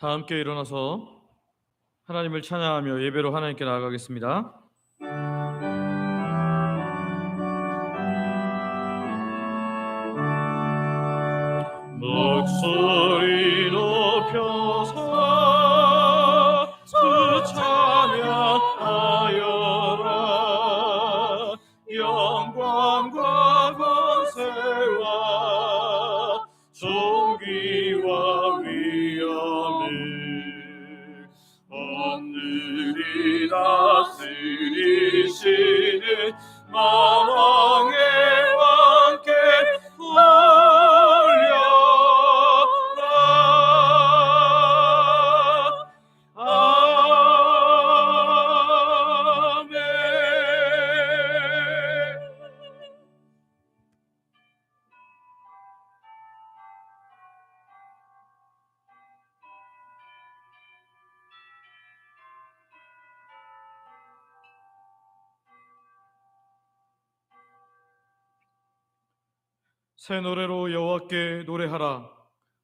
다 함께 일어나서 하나님을 찬양하며 예배로 하나님께 나아가겠습니다. 목소리 높여서 주 찬양하여라. 영광과 권세와 존귀와 위엄을 하늘이 다스리시는 만왕의 왕께 새 노래로 여호와께 노래하라.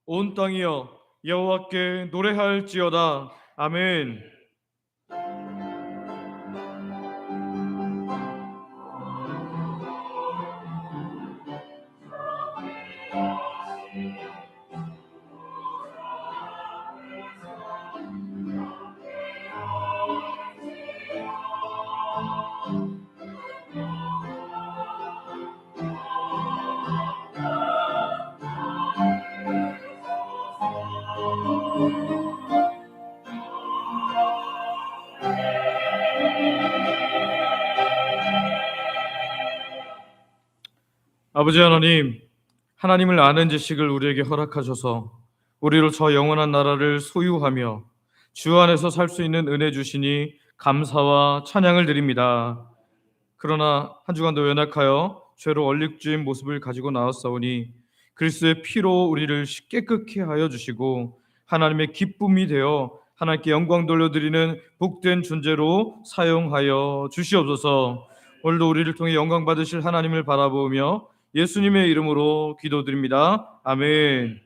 온 땅이여 여호와께 노래할지어다. 아멘. 아버지 하나님, 하나님을 아는 지식을 우리에게 허락하셔서 우리로 저 영원한 나라를 소유하며 주 안에서 살 수 있는 은혜 주시니 감사와 찬양을 드립니다. 그러나 한 주간도 연약하여 죄로 얼룩진 모습을 가지고 나왔사오니 그리스도의 피로 우리를 깨끗게 하여 주시고 하나님의 기쁨이 되어 하나님께 영광 돌려드리는 복된 존재로 사용하여 주시옵소서. 오늘도 우리를 통해 영광 받으실 하나님을 바라보며 예수님의 이름으로 기도드립니다. 아멘.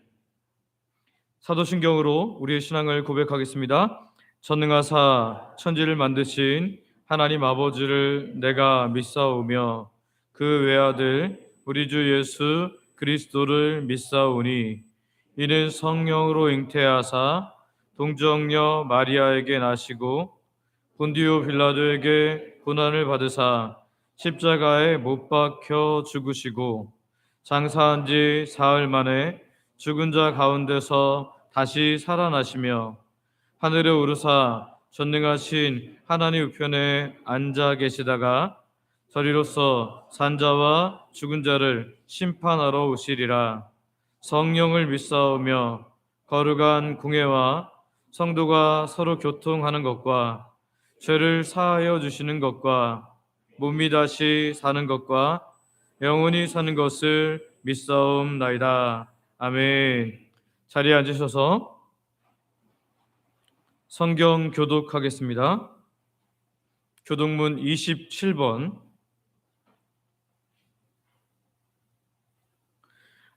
사도신경으로 우리의 신앙을 고백하겠습니다. 전능하사 천지를 만드신 하나님 아버지를 내가 믿사오며 그 외아들 우리 주 예수 그리스도를 믿사오니 이는 성령으로 잉태하사 동정녀 마리아에게 나시고 본디오 빌라도에게 고난을 받으사 십자가에 못 박혀 죽으시고 장사한 지 사흘 만에 죽은 자 가운데서 다시 살아나시며 하늘에 오르사 전능하신 하나님 우편에 앉아 계시다가 저리로서 산자와 죽은 자를 심판하러 오시리라. 성령을 믿사오며 거룩한 공회와 성도가 서로 교통하는 것과 죄를 사하여 주시는 것과 몸이 다시 사는 것과 영원히 사는 것을 믿사옵나이다. 아멘. 자리에 앉으셔서 성경 교독하겠습니다. 교독문 27번.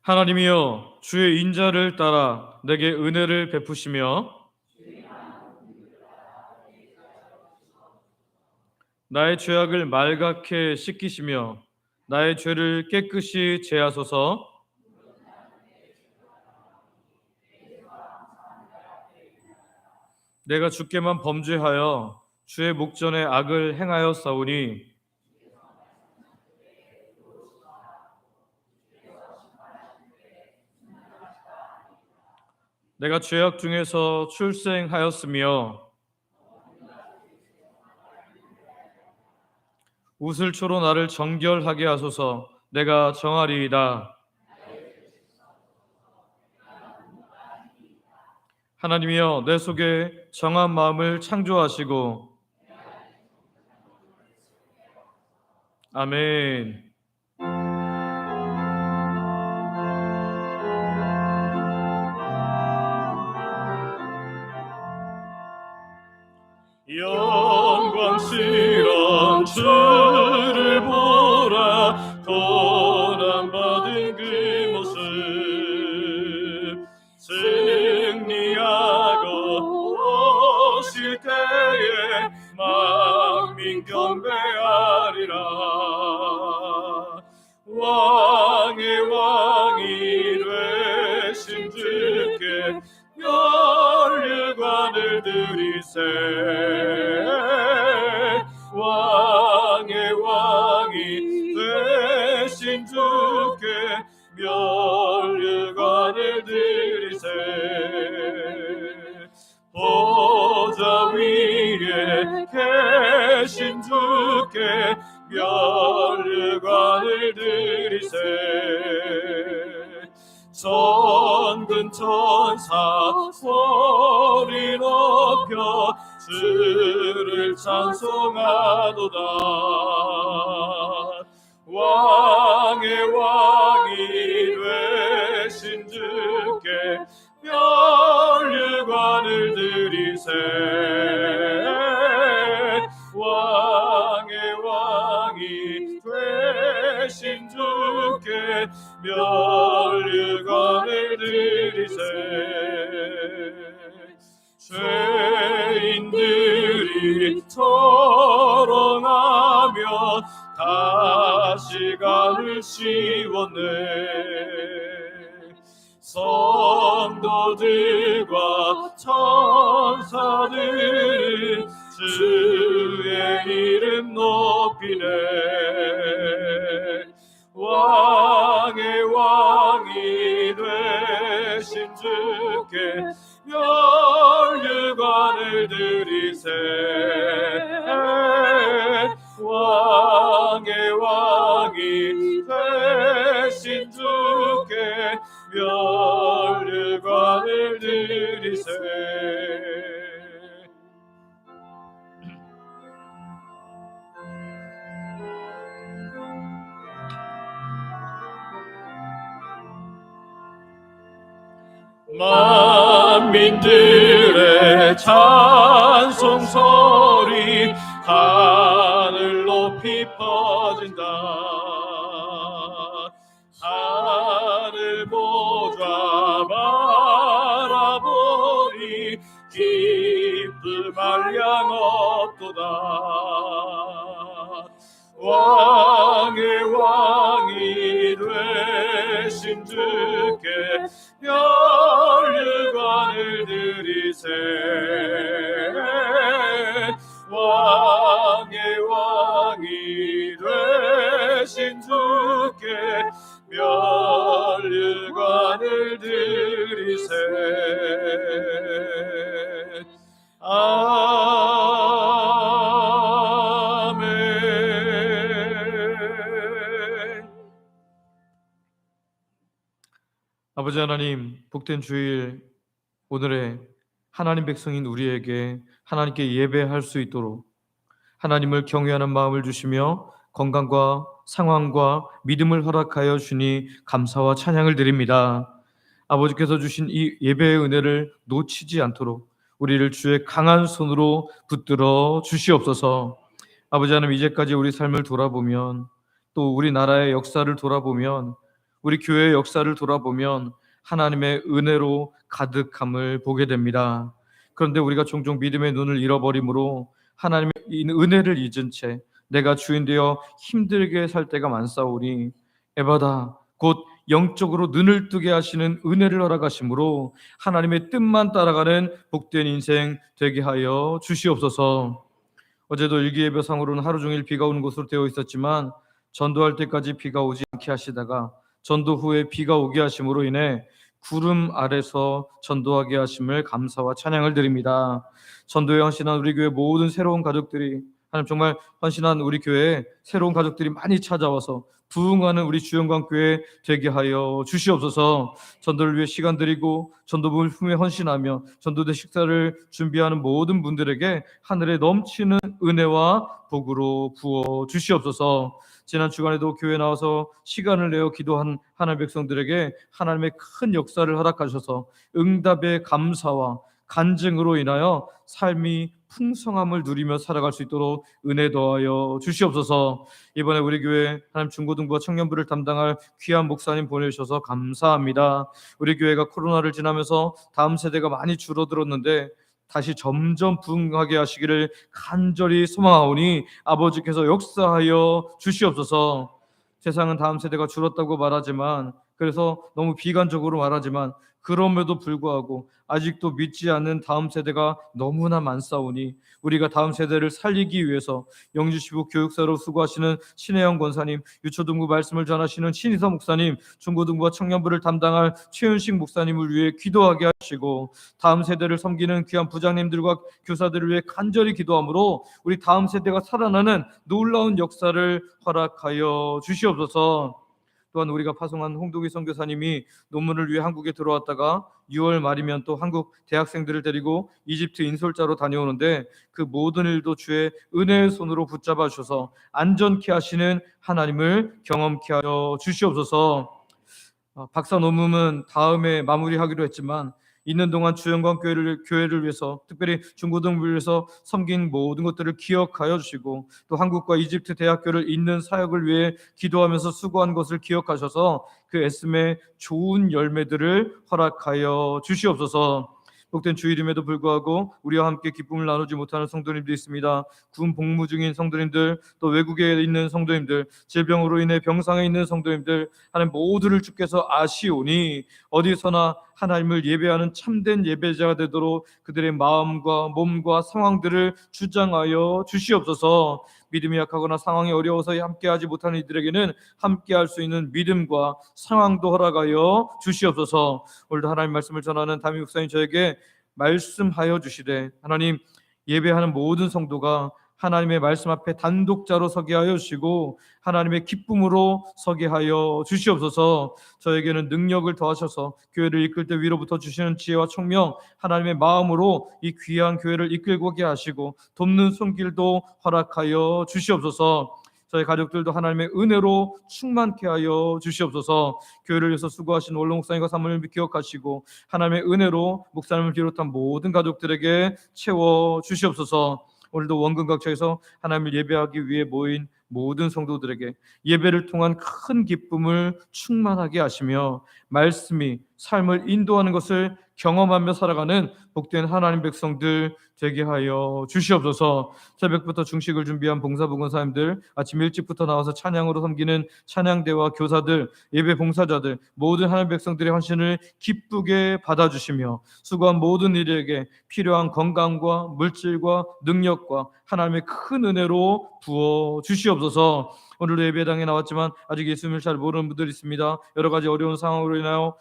하나님이여 주의 인자를 따라 내게 은혜를 베푸시며 나의 죄악을 말갛게 씻기시며 나의 죄를 깨끗이 제하소서. 내가 주께만 범죄하여 주의 목전에 악을 행하였사오니 내가 죄악 중에서 출생하였으며 우슬초로 나를 정결하게 하소서. 내가 정하리이다. 하나님이여 내 속에 정한 마음을 창조하시고 아멘. 영광스러운 주를 보라. 고난받은 그 모습 승리하고 드리세. 왕의 왕이 되신 주께 면류관을 드리세. 보좌 위에 계신 주께 면류관을 드리세. 전근 천사 소리 높여 주를 찬송하도다. 왕의 왕이 되신 주께 면류관을 드리세. 왕의 왕이 되신 주께 면류관을 드리세. 죄인들이 토론하며 다시 가를 씌웠네. 성도들과 천사들 주의 이름 높이네. 왕의 왕이 되신 주께 면류관을 드리세. 왕의 왕이 되신 주께 면류관을 드리세. 만민들의 찬송 소리 하늘 높이 퍼진다. 하늘 보좌 바라보니 기쁨 한량 없도다. 왕의 왕이 되신 주께 면류관을 드리세. 왕의 왕이 되신 주께 면류관을 드리세. 아버지 하나님, 복된 주일 오늘의 하나님 백성인 우리에게 하나님께 예배할 수 있도록 하나님을 경외하는 마음을 주시며 건강과 상황과 믿음을 허락하여 주니 감사와 찬양을 드립니다. 아버지께서 주신 이 예배의 은혜를 놓치지 않도록 우리를 주의 강한 손으로 붙들어 주시옵소서. 아버지 하나님, 이제까지 우리 삶을 돌아보면, 또 우리나라의 역사를 돌아보면, 우리 교회의 역사를 돌아보면 하나님의 은혜로 가득함을 보게 됩니다. 그런데 우리가 종종 믿음의 눈을 잃어버림으로 하나님의 은혜를 잊은 채 내가 주인 되어 힘들게 살 때가 많사오니 에바다, 곧 영적으로 눈을 뜨게 하시는 은혜를 허락하심으로 하나님의 뜻만 따라가는 복된 인생 되게 하여 주시옵소서. 어제도 일기예배상으로는 하루 종일 비가 오는 곳으로 되어 있었지만 전도할 때까지 비가 오지 않게 하시다가 전도 후에 비가 오게 하심으로 인해 구름 아래서 전도하게 하심을 감사와 찬양을 드립니다. 전도에 헌신한 우리 교회 모든 새로운 가족들이, 하나님 정말 헌신한 우리 교회에 새로운 가족들이 많이 찾아와서 부흥하는 우리 주영광교회 되게 하여 주시옵소서. 전도를 위해 시간 드리고 전도부를 품에 헌신하며 전도대 식사를 준비하는 모든 분들에게 하늘에 넘치는 은혜와 복으로 부어 주시옵소서. 지난 주간에도 교회 나와서 시간을 내어 기도한 하나님의 백성들에게 하나님의 큰 역사를 허락하셔서 응답의 감사와 간증으로 인하여 삶이 풍성함을 누리며 살아갈 수 있도록 은혜 더하여 주시옵소서. 이번에 우리 교회 하나님 중고등부와 청년부를 담당할 귀한 목사님 보내주셔서 감사합니다. 우리 교회가 코로나를 지나면서 다음 세대가 많이 줄어들었는데 다시 점점 부흥하게 하시기를 간절히 소망하오니 아버지께서 역사하여 주시옵소서. 세상은 다음 세대가 줄었다고 말하지만 그래서 너무 비관적으로 말하지만 그럼에도 불구하고 아직도 믿지 않는 다음 세대가 너무나 많사오니 우리가 다음 세대를 살리기 위해서 영주시부 교육사로 수고하시는 신혜영 권사님, 유초등부 말씀을 전하시는 신희서 목사님, 중고등부와 청년부를 담당할 최윤식 목사님을 위해 기도하게 하시고 다음 세대를 섬기는 귀한 부장님들과 교사들을 위해 간절히 기도함으로 우리 다음 세대가 살아나는 놀라운 역사를 허락하여 주시옵소서. 또한 우리가 파송한 홍동희 선교사님이 논문을 위해 한국에 들어왔다가 6월 말이면 또 한국 대학생들을 데리고 이집트 인솔자로 다녀오는데 그 모든 일도 주의 은혜의 손으로 붙잡아 주셔서 안전케 하시는 하나님을 경험케 하여 주시옵소서. 박사 논문은 다음에 마무리하기로 했지만 있는 동안 주영광 교회를 위해서 특별히 중고등부를 위해서 섬긴 모든 것들을 기억하여 주시고 또 한국과 이집트 대학교를 잇는 사역을 위해 기도하면서 수고한 것을 기억하셔서 그 애씀의 좋은 열매들을 허락하여 주시옵소서. 복된 주일임에도 불구하고 우리와 함께 기쁨을 나누지 못하는 성도님도 있습니다. 군 복무 중인 성도님들, 또 외국에 있는 성도님들, 질병으로 인해 병상에 있는 성도님들, 하나님 모두를 주께서 아시오니 어디서나 하나님을 예배하는 참된 예배자가 되도록 그들의 마음과 몸과 상황들을 주장하여 주시옵소서. 믿음이 약하거나 상황이 어려워서 함께하지 못하는 이들에게는 함께할 수 있는 믿음과 상황도 허락하여 주시옵소서. 오늘도 하나님 말씀을 전하는 담임 목사님 저에게 말씀하여 주시되 하나님 예배하는 모든 성도가 하나님의 말씀 앞에 단독자로 서게 하여 주시고 하나님의 기쁨으로 서게 하여 주시옵소서. 저에게는 능력을 더하셔서 교회를 이끌 때 위로부터 주시는 지혜와 총명 하나님의 마음으로 이 귀한 교회를 이끌고 오게 하시고 돕는 손길도 허락하여 주시옵소서. 저희 가족들도 하나님의 은혜로 충만케 하여 주시옵소서. 교회를 위해서 수고하신 원로 목사님과 사모님을 기억하시고 하나님의 은혜로 목사님을 비롯한 모든 가족들에게 채워 주시옵소서. 오늘도 원근각처에서 하나님을 예배하기 위해 모인 모든 성도들에게 예배를 통한 큰 기쁨을 충만하게 하시며 말씀이 삶을 인도하는 것을 경험하며 살아가는 복된 하나님 백성들 되게 하여 주시옵소서. 새벽부터 중식을 준비한 봉사부근사님들, 아침 일찍부터 나와서 찬양으로 섬기는 찬양대와 교사들, 예배 봉사자들, 모든 하나님 백성들의 헌신을 기쁘게 받아주시며 수고한 모든 이들에게 필요한 건강과 물질과 능력과 하나님의 큰 은혜로 부어 주시옵소서. 오늘도 예배당에 나왔지만 아직 예수님을 잘 모르는 분들이 있습니다. 여러 가지 어려운 상황으로 인하여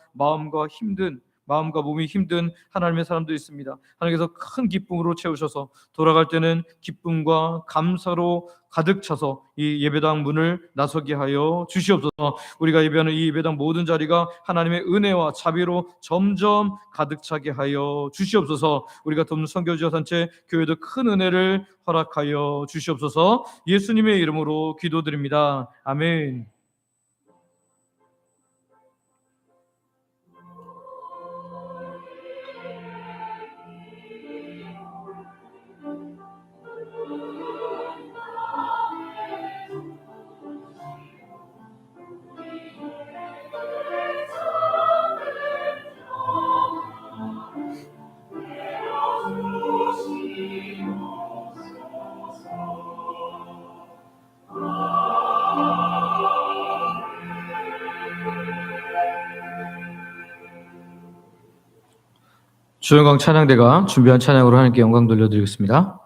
마음과 몸이 힘든 하나님의 사람도 있습니다. 하나님께서 큰 기쁨으로 채우셔서 돌아갈 때는 기쁨과 감사로 가득 차서 이 예배당 문을 나서게 하여 주시옵소서. 우리가 예배하는 이 예배당 모든 자리가 하나님의 은혜와 자비로 점점 가득 차게 하여 주시옵소서. 우리가 돕는 선교지와 단체 교회도 큰 은혜를 허락하여 주시옵소서. 예수님의 이름으로 기도드립니다. 아멘. 주영광 찬양대가 준비한 찬양으로 하나님께 영광 돌려드리겠습니다.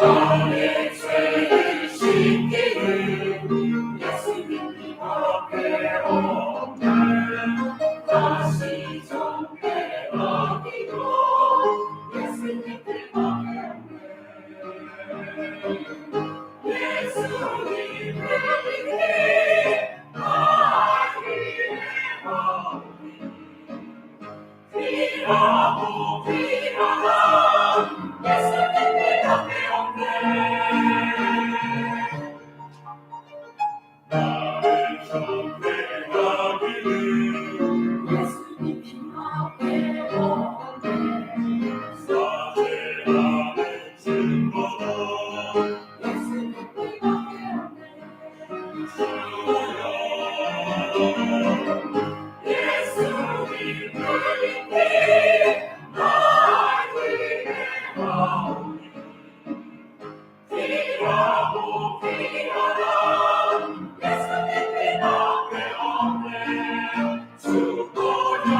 나의 죄를 씻기는 예수님 앞에 오네. 다시 정죄하기도 예수님 앞에 오네. 예수님을 믿게 나의 마음이 귀하고 귀하다 예수님 앞에 나를 정죄하기를 예수님 앞에 오네. 사죄하는 증거도 예수님 앞에 오네. 주여 예수님을 믿게 나의 마음이 귀하고 귀하다 예수님 앞에 오네. 죽고자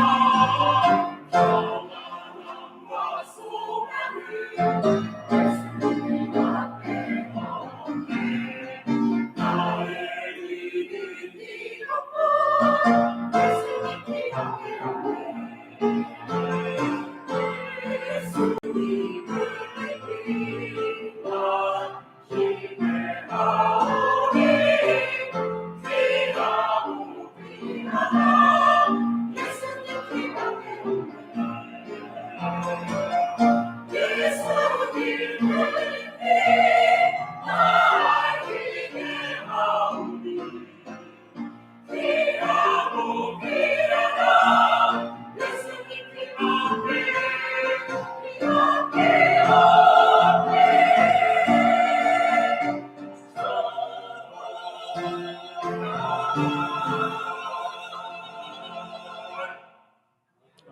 평안함과 소망을 예수님 앞에 오네. 나의 이름이 높아 예수님 앞에 오네. 예수님을 믿기란 힘에 나오니 귀하고 귀하다 예수님 앞에 오네. 예수님을 믿기 나의 마음이 귀하고 귀하다 예수님 앞에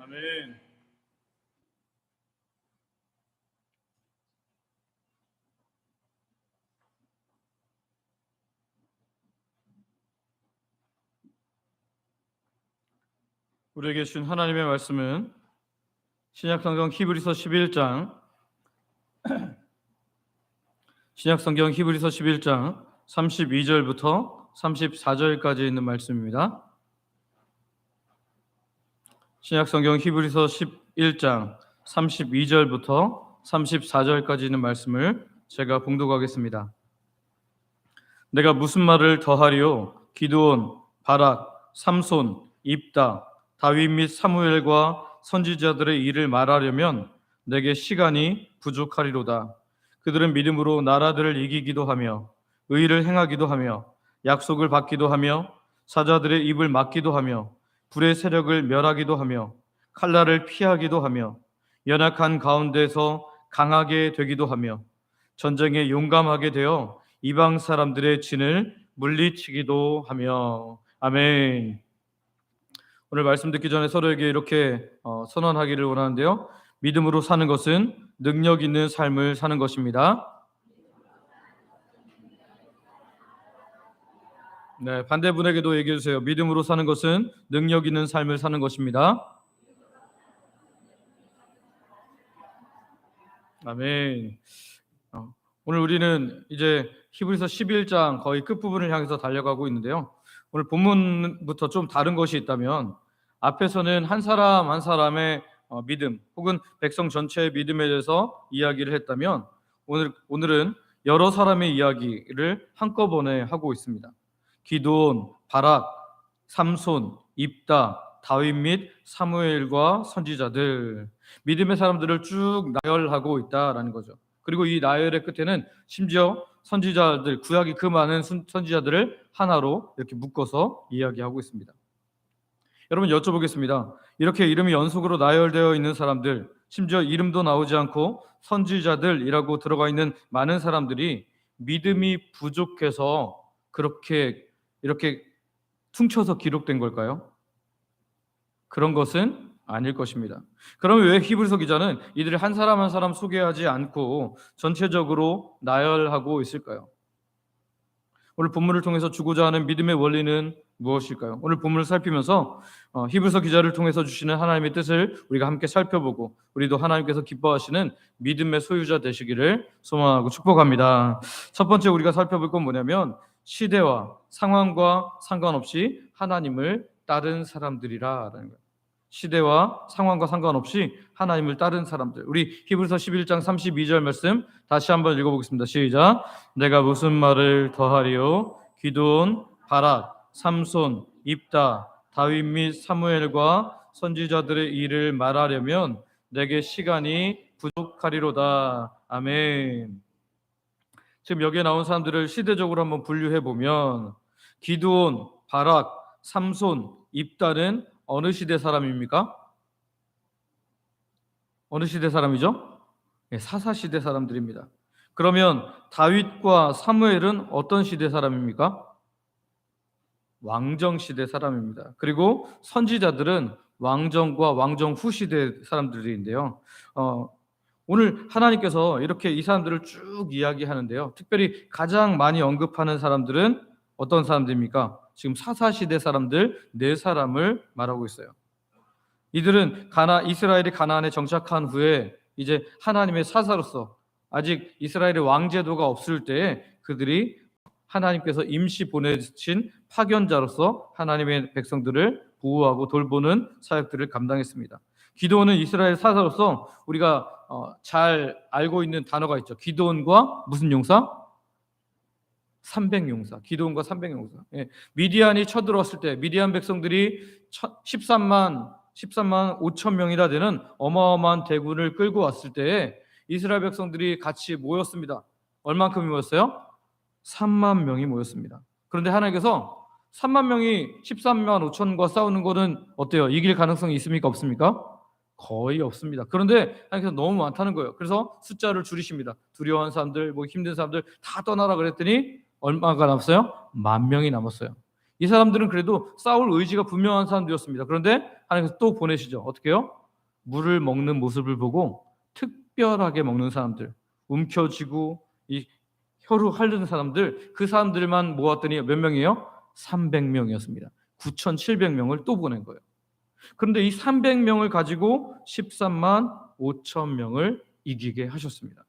아멘. 우리에게 주신 하나님의 말씀은 신약성경 히브리서 11장 32절부터 34절까지 있는 말씀입니다. 신약성경 히브리서 11장 32절부터 34절까지 있는 말씀을 제가 봉독하겠습니다. 내가 무슨 말을 더하리요? 기드온, 바락, 삼손, 입다, 다윗 및 사무엘과 선지자들의 일을 말하려면 내게 시간이 부족하리로다. 그들은 믿음으로 나라들을 이기기도 하며 의를 행하기도 하며 약속을 받기도 하며 사자들의 입을 막기도 하며 불의 세력을 멸하기도 하며 칼날을 피하기도 하며 연약한 가운데서 강하게 되기도 하며 전쟁에 용감하게 되어 이방 사람들의 진을 물리치기도 하며. 아멘. 오늘 말씀 듣기 전에 서로에게 이렇게 선언하기를 원하는데요. 믿음으로 사는 것은 능력 있는 삶을 사는 것입니다. 네, 반대분에게도 얘기해 주세요. 믿음으로 사는 것은 능력 있는 삶을 사는 것입니다. 아멘. 오늘 우리는 이제 히브리서 11장 거의 끝부분을 향해서 달려가고 있는데요. 오늘 본문부터 좀 다른 것이 있다면 앞에서는 한 사람 한 사람의 믿음 혹은 백성 전체의 믿음에 대해서 이야기를 했다면 오늘은 여러 사람의 이야기를 한꺼번에 하고 있습니다. 기드온, 바락, 삼손, 입다, 다윗 및 사무엘과 선지자들, 믿음의 사람들을 쭉 나열하고 있다라는 거죠. 그리고 이 나열의 끝에는 심지어 선지자들, 구약이 그 많은 선지자들을 하나로 이렇게 묶어서 이야기하고 있습니다. 여러분 여쭤보겠습니다. 이렇게 이름이 연속으로 나열되어 있는 사람들, 심지어 이름도 나오지 않고 선지자들이라고 들어가 있는 많은 사람들이 믿음이 부족해서 이렇게 퉁쳐서 기록된 걸까요? 그런 것은 아닐 것입니다. 그럼 왜 히브리서 기자는 이들을 한 사람 한 사람 소개하지 않고 전체적으로 나열하고 있을까요? 오늘 본문을 통해서 주고자 하는 믿음의 원리는 무엇일까요? 오늘 본문을 살피면서 히브리서 기자를 통해서 주시는 하나님의 뜻을 우리가 함께 살펴보고 우리도 하나님께서 기뻐하시는 믿음의 소유자 되시기를 소망하고 축복합니다. 첫 번째 우리가 살펴볼 건 뭐냐면 시대와 상황과 상관없이 하나님을 따른 사람들이라는 거예요. 시대와 상황과 상관없이 하나님을 따른 사람들. 우리 히브리서 11장 32절 말씀 다시 한번 읽어보겠습니다. 시작. 내가 무슨 말을 더하리요? 기드온, 바락, 삼손, 입다, 다윗 및 사무엘과 선지자들의 일을 말하려면 내게 시간이 부족하리로다. 아멘. 지금 여기에 나온 사람들을 시대적으로 한번 분류해 보면 기드온, 바락, 삼손, 입다는 어느 시대 사람입니까? 어느 시대 사람이죠? 사사 시대 사람들입니다. 그러면 다윗과 사무엘은 어떤 시대 사람입니까? 왕정 시대 사람입니다. 그리고 선지자들은 왕정과 왕정 후 시대 사람들인데요. 오늘 하나님께서 이렇게 이 사람들을 쭉 이야기하는데요. 특별히 가장 많이 언급하는 사람들은 어떤 사람들입니까? 지금 사사시대 사람들 4사람을 말하고 있어요. 이들은 이스라엘이 가나안에 정착한 후에 이제 하나님의 사사로서 아직 이스라엘의 왕제도가 없을 때에 그들이 하나님께서 임시 보내신 파견자로서 하나님의 백성들을 보호하고 돌보는 사역들을 감당했습니다. 기드온은 이스라엘 사사로서 우리가 잘 알고 있는 단어가 있죠. 기드온과 무슨 용사? 300용사. 기드온과 300용사. 예. 미디안이 쳐들어왔을 때 미디안 백성들이 13만 5천 명이나 되는 어마어마한 대군을 끌고 왔을 때에 이스라엘 백성들이 같이 모였습니다. 얼만큼이 모였어요? 3만 명이 모였습니다. 그런데 하나님께서 3만 명이 13만 5천과 싸우는 것은 어때요? 이길 가능성이 있습니까? 없습니까? 거의 없습니다. 그런데 하나님께서 너무 많다는 거예요. 그래서 숫자를 줄이십니다. 두려워하는 사람들, 힘든 사람들 다 떠나라 그랬더니 얼마가 남았어요? 10,000명이 남았어요. 이 사람들은 그래도 싸울 의지가 분명한 사람들이었습니다. 그런데 하나님께서 또 보내시죠. 어떻게 해요? 물을 먹는 모습을 보고 특별하게 먹는 사람들, 움켜쥐고 이 혀로 핥는 사람들, 그 사람들만 모았더니 몇 명이에요? 300명이었습니다. 9,700명을 또 보낸 거예요. 그런데 이 300명을 가지고 13만 5천 명을 이기게 하셨습니다.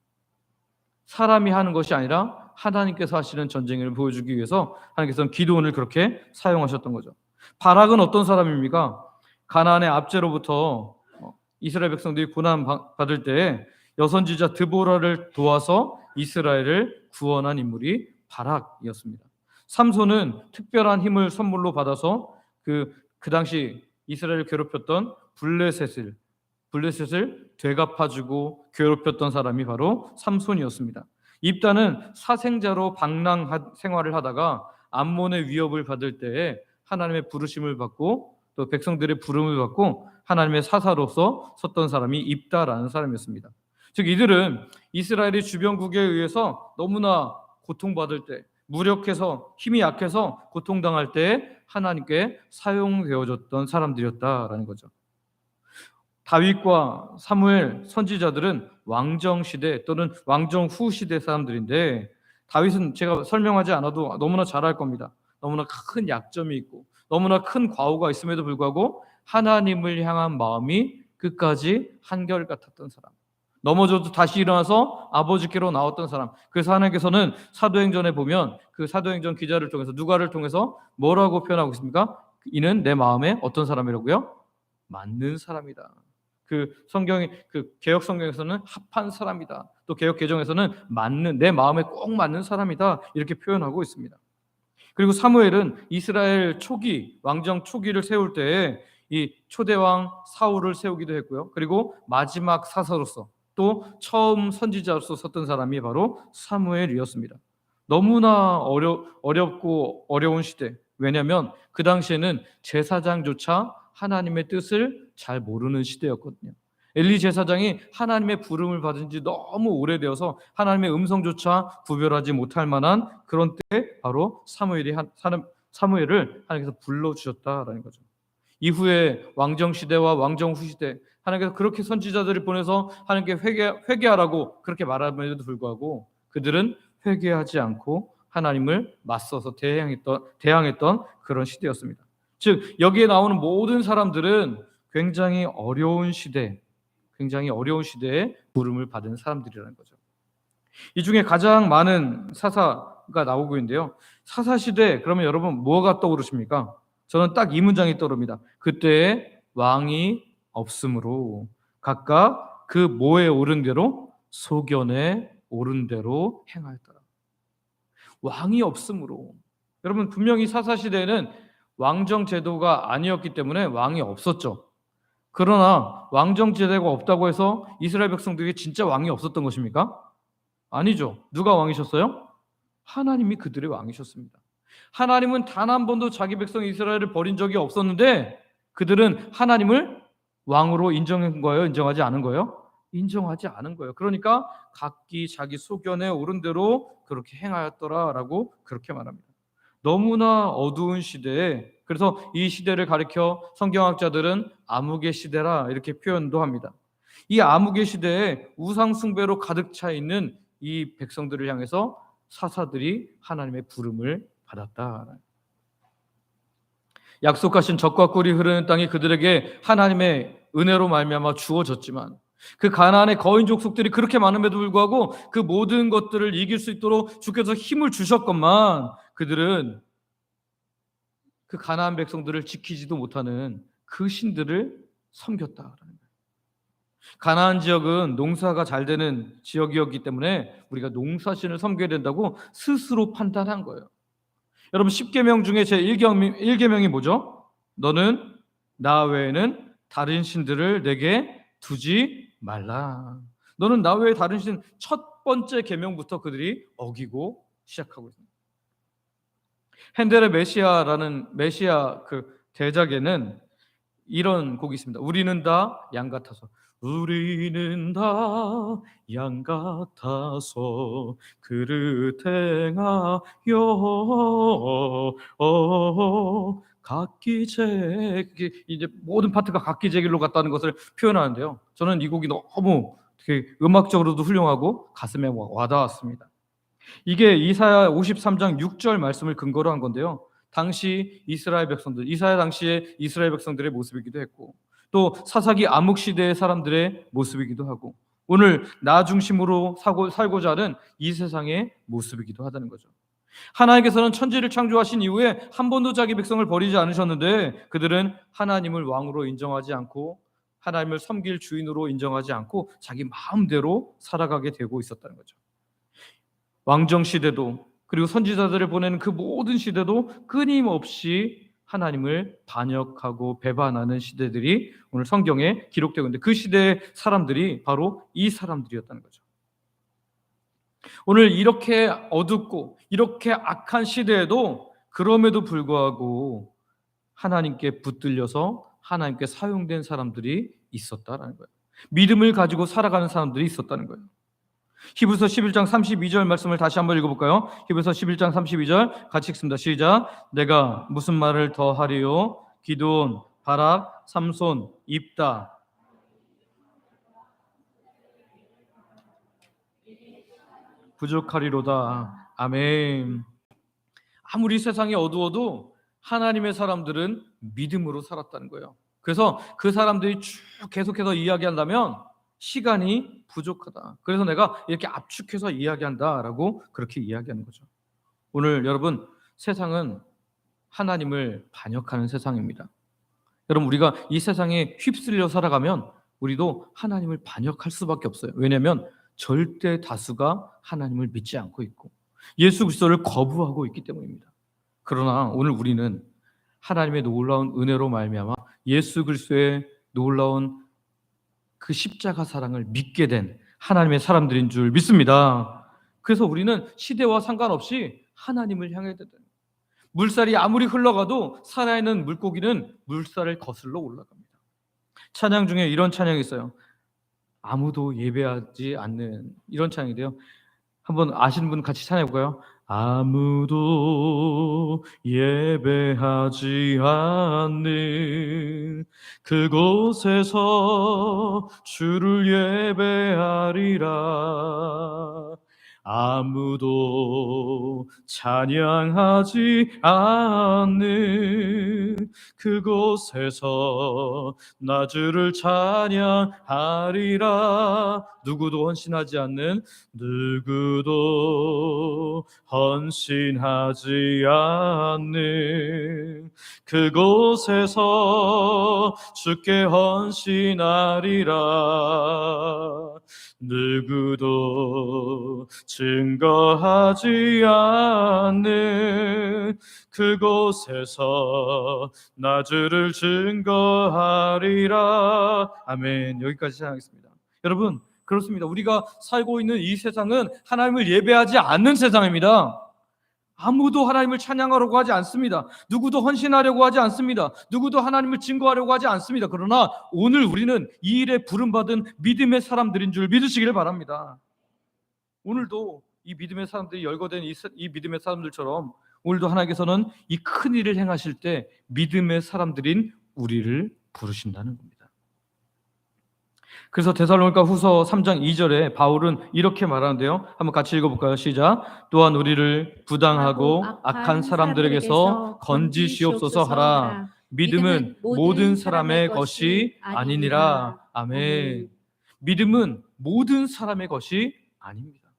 사람이 하는 것이 아니라 하나님께서 하시는 전쟁을 보여주기 위해서 하나님께서는 기드온을 그렇게 사용하셨던 거죠. 바락은 어떤 사람입니까? 가나안의 압제로부터 이스라엘 백성들이 고난 받을 때 여선지자 드보라를 도와서 이스라엘을 구원한 인물이 바락이었습니다. 삼손은 특별한 힘을 선물로 받아서 그 당시 이스라엘을 괴롭혔던 블레셋을 되갚아주고 괴롭혔던 사람이 바로 삼손이었습니다. 입다는 사생자로 방랑 생활을 하다가 암몬의 위협을 받을 때에 하나님의 부르심을 받고 또 백성들의 부름을 받고 하나님의 사사로서 섰던 사람이 입다라는 사람이었습니다. 즉 이들은 이스라엘의 주변국에 의해서 너무나 고통받을 때, 무력해서 힘이 약해서 고통당할 때 하나님께 사용되어졌던 사람들이었다라는 거죠. 다윗과 사무엘 선지자들은 왕정 시대 또는 왕정 후 시대 사람들인데 다윗은 제가 설명하지 않아도 너무나 잘 알 겁니다. 너무나 큰 약점이 있고 너무나 큰 과오가 있음에도 불구하고 하나님을 향한 마음이 끝까지 한결같았던 사람. 넘어져도 다시 일어나서 아버지께로 나왔던 사람. 그래서 하나님께서는 사도행전에 보면 그 사도행전 기자를 통해서 누가를 통해서 뭐라고 표현하고 있습니까? 이는 내 마음에 어떤 사람이라고요? 맞는 사람이다. 그 성경이 그 개혁 성경에서는 합한 사람이다. 또 개혁 개정에서는 내 마음에 꼭 맞는 사람이다. 이렇게 표현하고 있습니다. 그리고 사무엘은 이스라엘 왕정 초기를 세울 때에 이 초대왕 사울을 세우기도 했고요. 그리고 마지막 사사로서 또 처음 선지자로서 섰던 사람이 바로 사무엘이었습니다. 너무나 어렵고 어려운 시대. 왜냐하면 그 당시에는 제사장조차 하나님의 뜻을 잘 모르는 시대였거든요. 엘리 제사장이 하나님의 부름을 받은 지 너무 오래되어서 하나님의 음성조차 구별하지 못할 만한 그런 때에 바로 사무엘을 하나님께서 불러주셨다라는 거죠. 이후에 왕정 시대와 왕정 후 시대, 하나님께서 그렇게 선지자들을 보내서 하나님께 회개하라고 그렇게 말함에도 불구하고 그들은 회개하지 않고 하나님을 맞서서 대항했던 그런 시대였습니다. 즉 여기에 나오는 모든 사람들은 굉장히 어려운 시대에 부름을 받은 사람들이라는 거죠. 이 중에 가장 많은 사사가 나오고 있는데요. 사사 시대 그러면 여러분 뭐가 떠오르십니까? 저는 딱 이 문장이 떠오릅니다. 그때에 왕이 없으므로 각각 그 뭐에 오른 대로 소견에 오른 대로 행하였더라. 왕이 없으므로. 여러분 분명히 사사 시대에는 왕정 제도가 아니었기 때문에 왕이 없었죠. 그러나 왕정 제도가 없다고 해서 이스라엘 백성들에게 진짜 왕이 없었던 것입니까? 아니죠. 누가 왕이셨어요? 하나님이 그들의 왕이셨습니다. 하나님은 단 한 번도 자기 백성 이스라엘을 버린 적이 없었는데 그들은 하나님을 왕으로 인정한 거예요? 인정하지 않은 거예요? 인정하지 않은 거예요. 그러니까 각기 자기 소견에 오른 대로 그렇게 행하였더라라고 그렇게 말합니다. 너무나 어두운 시대에, 그래서 이 시대를 가리켜 성경학자들은 암흑의 시대라 이렇게 표현도 합니다. 이 암흑의 시대에 우상 숭배로 가득 차 있는 이 백성들을 향해서 사사들이 하나님의 부름을 받았다. 약속하신 젖과 꿀이 흐르는 땅이 그들에게 하나님의 은혜로 말미암아 주어졌지만 그 가나안의 거인 족속들이 그렇게 많음에도 불구하고 그 모든 것들을 이길 수 있도록 주께서 힘을 주셨건만 그들은 그 가나안 백성들을 지키지도 못하는 그 신들을 섬겼다라는 거예요. 가나안 지역은 농사가 잘 되는 지역이었기 때문에 우리가 농사신을 섬겨야 된다고 스스로 판단한 거예요. 여러분 10계명 중에 제 1계명이 뭐죠? 너는 나 외에는 다른 신들을 내게 두지 말라. 너는 나 외에 다른 신, 첫 번째 계명부터 그들이 어기고 시작하고 있습니다. 핸델의 메시아 그 대작에는 이런 곡이 있습니다. 우리는 다 양 같아서 우리는 다 양 같아서 그릇 행하여 각기 제길, 이제 모든 파트가 각기 제길로 갔다는 것을 표현하는데요. 저는 이 곡이 너무 되게 음악적으로도 훌륭하고 가슴에 와닿았습니다. 이게 이사야 53장 6절 말씀을 근거로 한 건데요. 당시 이사야 당시의 이스라엘 백성들의 모습이기도 했고 또 사사기 암흑 시대의 사람들의 모습이기도 하고 오늘 나 중심으로 살고자 하는 이 세상의 모습이기도 하다는 거죠. 하나님께서는 천지를 창조하신 이후에 한 번도 자기 백성을 버리지 않으셨는데 그들은 하나님을 왕으로 인정하지 않고 하나님을 섬길 주인으로 인정하지 않고 자기 마음대로 살아가게 되고 있었다는 거죠. 왕정 시대도 그리고 선지자들을 보내는 그 모든 시대도 끊임없이 하나님을 반역하고 배반하는 시대들이 오늘 성경에 기록되고 있는데 그 시대의 사람들이 바로 이 사람들이었다는 거죠. 오늘 이렇게 어둡고 이렇게 악한 시대에도 그럼에도 불구하고 하나님께 붙들려서 하나님께 사용된 사람들이 있었다라는 거예요. 믿음을 가지고 살아가는 사람들이 있었다는 거예요. 히브리서 11장 32절 말씀을 다시 한번 읽어볼까요? 히브리서 11장 32절 같이 읽습니다. 시작. 내가 무슨 말을 더 하리요? 기드온, 바락, 삼손, 입다. 부족하리로다. 아멘. 아무리 세상이 어두워도 하나님의 사람들은 믿음으로 살았다는 거예요. 그래서 그 사람들이 쭉 계속해서 이야기한다면 시간이 부족하다. 그래서 내가 이렇게 압축해서 이야기한다라고 그렇게 이야기하는 거죠. 오늘 여러분 세상은 하나님을 반역하는 세상입니다. 여러분 우리가 이 세상에 휩쓸려 살아가면 우리도 하나님을 반역할 수밖에 없어요. 왜냐하면 절대 다수가 하나님을 믿지 않고 있고 예수 그리스도를 거부하고 있기 때문입니다. 그러나 오늘 우리는 하나님의 놀라운 은혜로 말미암아 예수 그리스도의 놀라운 그 십자가 사랑을 믿게 된 하나님의 사람들인 줄 믿습니다. 그래서 우리는 시대와 상관없이 하나님을 향해야 된다. 물살이 아무리 흘러가도 살아있는 물고기는 물살을 거슬러 올라갑니다. 찬양 중에 이런 찬양이 있어요. 아무도 예배하지 않는 이런 찬양인데요. 한번 아시는 분 같이 찬양해 볼까요? 아무도 예배하지 않는 그곳에서 주를 예배하리라. 아무도 찬양하지 않는 그곳에서 나 주를 찬양하리라. 누구도 헌신하지 않는, 누구도 헌신하지 않는 그곳에서 주께 헌신하리라. 누구도 증거하지 않는 그곳에서 나 주를 증거하리라. 아멘. 여기까지 시작하겠습니다. 여러분, 그렇습니다. 우리가 살고 있는 이 세상은 하나님을 예배하지 않는 세상입니다. 아무도 하나님을 찬양하려고 하지 않습니다. 누구도 헌신하려고 하지 않습니다. 누구도 하나님을 증거하려고 하지 않습니다. 그러나 오늘 우리는 이 일에 부름받은 믿음의 사람들인 줄 믿으시길 바랍니다. 오늘도 이 믿음의 사람들이 열거된 이 믿음의 사람들처럼 오늘도 하나님께서는 이 큰 일을 행하실 때 믿음의 사람들인 우리를 부르신다는 겁니다. 그래서 데살로니가 후서 3장 2절에 바울은 이렇게 말하는데요. 한번 같이 읽어볼까요? 시작. 또한 우리를 부당하고 악한 사람들에게서 건지시옵소서 하라. 믿음은 모든 사람의 것이 아니니라. 아멘. 믿음은 모든 사람의 것이 아닙니다.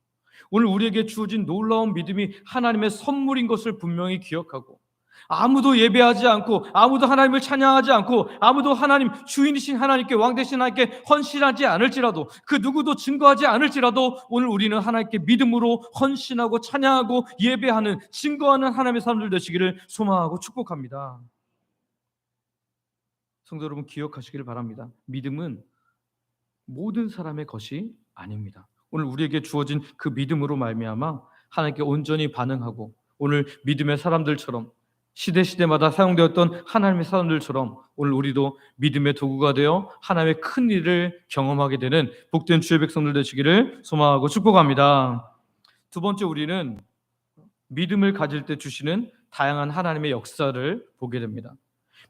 오늘 우리에게 주어진 놀라운 믿음이 하나님의 선물인 것을 분명히 기억하고, 아무도 예배하지 않고 아무도 하나님을 찬양하지 않고 아무도 하나님 주인이신 하나님께, 왕 되신 하나님께 헌신하지 않을지라도, 그 누구도 증거하지 않을지라도 오늘 우리는 하나님께 믿음으로 헌신하고 찬양하고 예배하는, 증거하는 하나님의 사람들 되시기를 소망하고 축복합니다. 성도 여러분, 기억하시기를 바랍니다. 믿음은 모든 사람의 것이 아닙니다. 오늘 우리에게 주어진 그 믿음으로 말미암아 하나님께 온전히 반응하고, 오늘 믿음의 사람들처럼 시대마다 사용되었던 하나님의 사람들처럼 오늘 우리도 믿음의 도구가 되어 하나님의 큰 일을 경험하게 되는 복된 주의 백성들 되시기를 소망하고 축복합니다. 두 번째, 우리는 믿음을 가질 때 주시는 다양한 하나님의 역사를 보게 됩니다.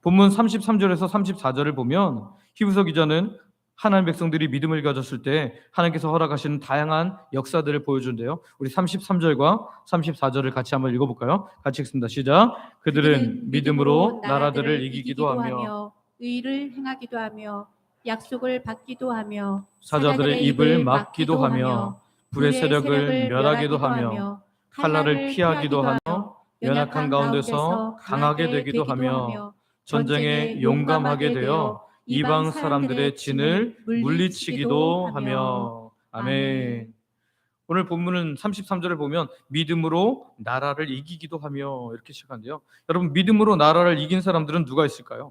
본문 33절에서 34절을 보면 히브리서 기자는 하나님 백성들이 믿음을 가졌을 때 하나님께서 허락하시는 다양한 역사들을 보여준대요. 우리 33절과 34절을 같이 한번 읽어볼까요? 같이 읽습니다. 시작. 그들은 믿음으로 나라들을 이기기도 하며 의를 행하기도 하며 약속을 받기도 하며 사자들의 입을 막기도 하며 불의 세력을 멸하기도 하며 칼날을 피하기도 하며 연약한 가운데서 강하게 되기도 하며 전쟁에 용감하게 되어 이방 사람들의 진을 물리치기도 하며. 아멘. 오늘 본문은 33절을 보면 믿음으로 나라를 이기기도 하며 이렇게 시작하는데요. 여러분, 믿음으로 나라를 이긴 사람들은 누가 있을까요?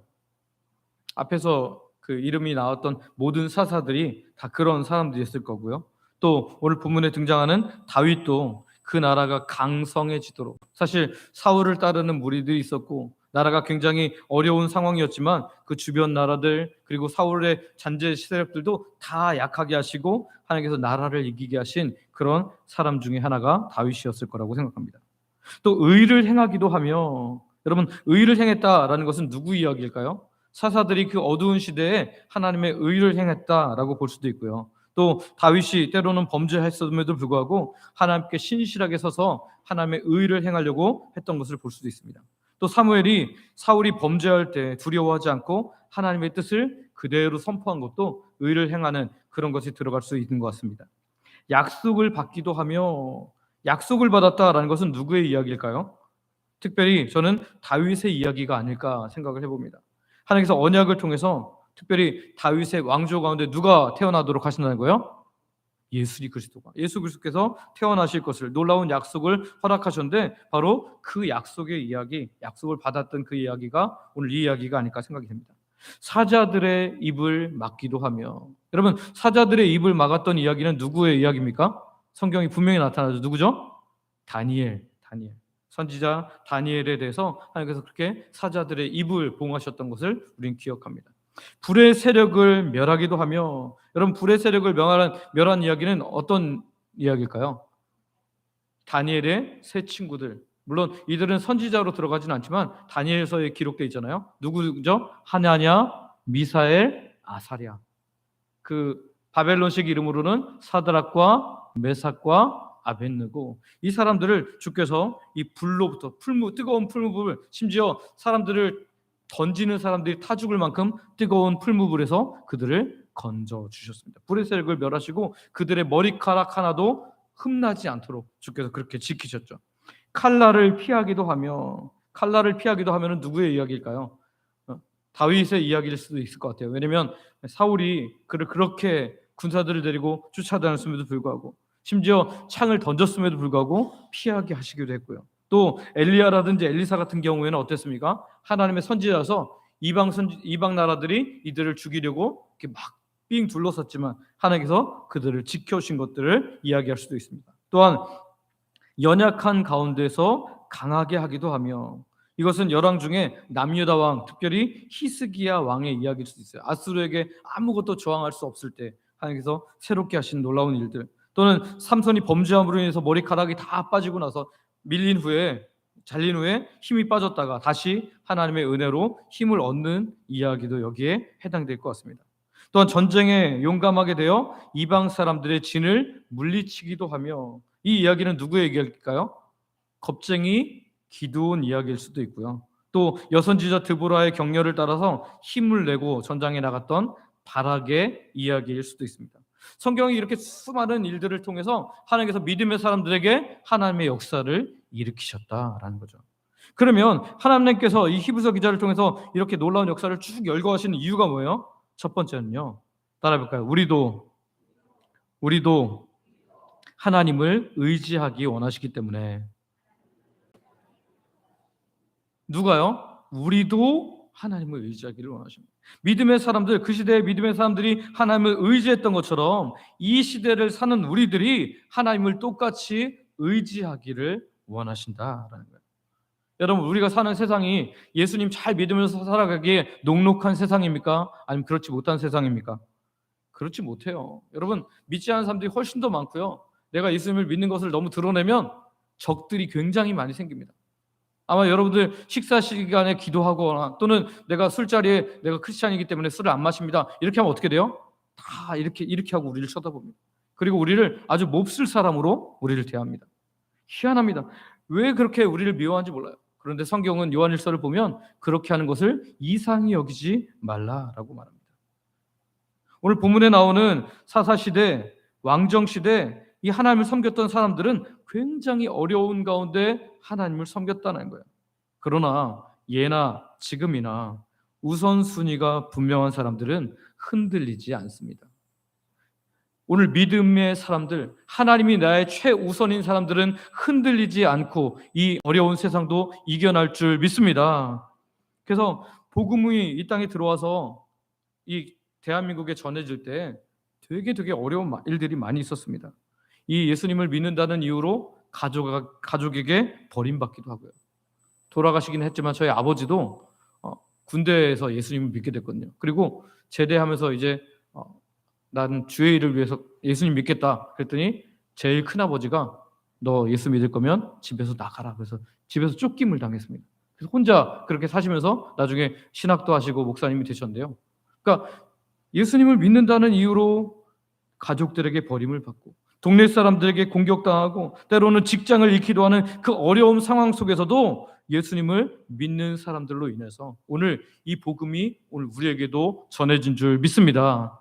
앞에서 그 이름이 나왔던 모든 사사들이 다 그런 사람들이었을 거고요. 또 오늘 본문에 등장하는 다윗도 그 나라가 강성해지도록, 사실 사울을 따르는 무리들이 있었고 나라가 굉장히 어려운 상황이었지만 그 주변 나라들 그리고 사울의 잔재 세력들도 다 약하게 하시고 하나님께서 나라를 이기게 하신 그런 사람 중에 하나가 다윗이었을 거라고 생각합니다. 또 의를 행하기도 하며, 여러분, 의를 행했다라는 것은 누구 이야기일까요? 사사들이 그 어두운 시대에 하나님의 의를 행했다라고 볼 수도 있고요. 또 다윗이 때로는 범죄했음에도 불구하고 하나님께 신실하게 서서 하나님의 의를 행하려고 했던 것을 볼 수도 있습니다. 또 사무엘이 사울이 범죄할 때 두려워하지 않고 하나님의 뜻을 그대로 선포한 것도 의를 행하는 그런 것이 들어갈 수 있는 것 같습니다. 약속을 받기도 하며, 약속을 받았다라는 것은 누구의 이야기일까요? 특별히 저는 다윗의 이야기가 아닐까 생각을 해봅니다. 하나님께서 언약을 통해서 특별히 다윗의 왕조 가운데 누가 태어나도록 하신다는 거예요? 예수 그리스도께서 태어나실 것을, 놀라운 약속을 허락하셨는데 바로 그 약속의 이야기, 약속을 받았던 그 이야기가 오늘 이 이야기가 아닐까 생각이 됩니다. 사자들의 입을 막기도 하며, 여러분, 사자들의 입을 막았던 이야기는 누구의 이야기입니까? 성경이 분명히 나타나죠. 누구죠? 다니엘. 선지자 다니엘에 대해서 하나님께서 그렇게 사자들의 입을 봉하셨던 것을 우리는 기억합니다. 불의 세력을 멸하기도 하며, 여러분, 불의 세력을 멸한 이야기는 어떤 이야기일까요? 다니엘의 세 친구들, 물론 이들은 선지자로 들어가진 않지만 다니엘서에 기록되어 있잖아요. 누구죠? 하나냐, 미사엘, 아사랴. 그 바벨론식 이름으로는 사드락과 메삭과 아벳느고, 이 사람들을 주께서 이 불로부터 뜨거운 풀무불, 심지어 사람들을 던지는 사람들이 타 죽을 만큼 뜨거운 풀무불에서 그들을 건져 주셨습니다. 불의 세력을 멸하시고 그들의 머리카락 하나도 흠나지 않도록 주께서 그렇게 지키셨죠. 칼날을 피하기도 하면은 누구의 이야기일까요? 다윗의 이야기일 수도 있을 것 같아요. 왜냐하면 사울이 그를 그렇게 군사들을 데리고 쫓아다녔음에도 불구하고, 심지어 창을 던졌음에도 불구하고 피하게 하시기도 했고요. 또 엘리야라든지 엘리사 같은 경우에는 어땠습니까? 하나님의 선지자라서 이방 나라들이 이들을 죽이려고 이렇게 막 삥 둘러섰지만 하나님께서 그들을 지켜주신 것들을 이야기할 수도 있습니다. 또한 연약한 가운데서 강하게 하기도 하며, 이것은 열왕 중에 남유다 왕, 특별히 히스기야 왕의 이야기일 수도 있어요. 아수르에게 아무것도 저항할 수 없을 때 하나님께서 새롭게 하신 놀라운 일들, 또는 삼손이 범죄함으로 인해서 머리카락이 다 빠지고 나서 잘린 후에 힘이 빠졌다가 다시 하나님의 은혜로 힘을 얻는 이야기도 여기에 해당될 것 같습니다. 또한 전쟁에 용감하게 되어 이방 사람들의 진을 물리치기도 하며, 이 이야기는 누구의 얘기일까요? 겁쟁이 기드온 이야기일 수도 있고요. 또 여선지자 드보라의 격려를 따라서 힘을 내고 전장에 나갔던 바락의 이야기일 수도 있습니다. 성경이 이렇게 수많은 일들을 통해서 하나님께서 믿음의 사람들에게 하나님의 역사를 일으키셨다라는 거죠. 그러면 하나님께서 이 히브리서 기자를 통해서 이렇게 놀라운 역사를 쭉 열거하시는 이유가 뭐예요? 첫 번째는요, 따라해볼까요? 우리도 하나님을 의지하기 원하시기 때문에. 누가요? 우리도 하나님을 의지하기를 원하십니다. 믿음의 사람들, 그 시대의 믿음의 사람들이 하나님을 의지했던 것처럼 이 시대를 사는 우리들이 하나님을 똑같이 의지하기를 원하신다라는 거예요. 여러분, 우리가 사는 세상이 예수님 잘 믿으면서 살아가기에 녹록한 세상입니까? 아니면 그렇지 못한 세상입니까? 그렇지 못해요. 여러분, 믿지 않는 사람들이 훨씬 더 많고요. 내가 예수님을 믿는 것을 너무 드러내면 적들이 굉장히 많이 생깁니다. 아마 여러분들 식사 시간에 기도하거나, 또는 내가 술자리에 내가 크리스찬이기 때문에 술을 안 마십니다, 이렇게 하면 어떻게 돼요? 다 이렇게 하고 우리를 쳐다봅니다. 그리고 우리를 아주 몹쓸 사람으로 우리를 대합니다. 희한합니다. 왜 그렇게 우리를 미워하는지 몰라요. 그런데 성경은 요한일서를 보면 그렇게 하는 것을 이상히 여기지 말라라고 말합니다. 오늘 본문에 나오는 사사시대, 왕정시대, 이 하나님을 섬겼던 사람들은 굉장히 어려운 가운데 하나님을 섬겼다는 거예요. 그러나 예나 지금이나 우선순위가 분명한 사람들은 흔들리지 않습니다. 오늘 믿음의 사람들, 하나님이 나의 최우선인 사람들은 흔들리지 않고 이 어려운 세상도 이겨낼 줄 믿습니다. 그래서 복음이 이 땅에 들어와서 이 대한민국에 전해질 때 되게 어려운 일들이 많이 있었습니다. 이 예수님을 믿는다는 이유로 가족에게 버림받기도 하고요. 돌아가시긴 했지만 저희 아버지도 군대에서 예수님을 믿게 됐거든요. 그리고 제대하면서 이제 난 주의 일을 위해서 예수님 믿겠다 그랬더니 제일 큰아버지가 너 예수 믿을 거면 집에서 나가라, 그래서 집에서 쫓김을 당했습니다. 그래서 혼자 그렇게 사시면서 나중에 신학도 하시고 목사님이 되셨는데요. 그러니까 예수님을 믿는다는 이유로 가족들에게 버림을 받고 동네 사람들에게 공격당하고 때로는 직장을 잃기도 하는 그 어려운 상황 속에서도 예수님을 믿는 사람들로 인해서 오늘 이 복음이 오늘 우리에게도 전해진 줄 믿습니다.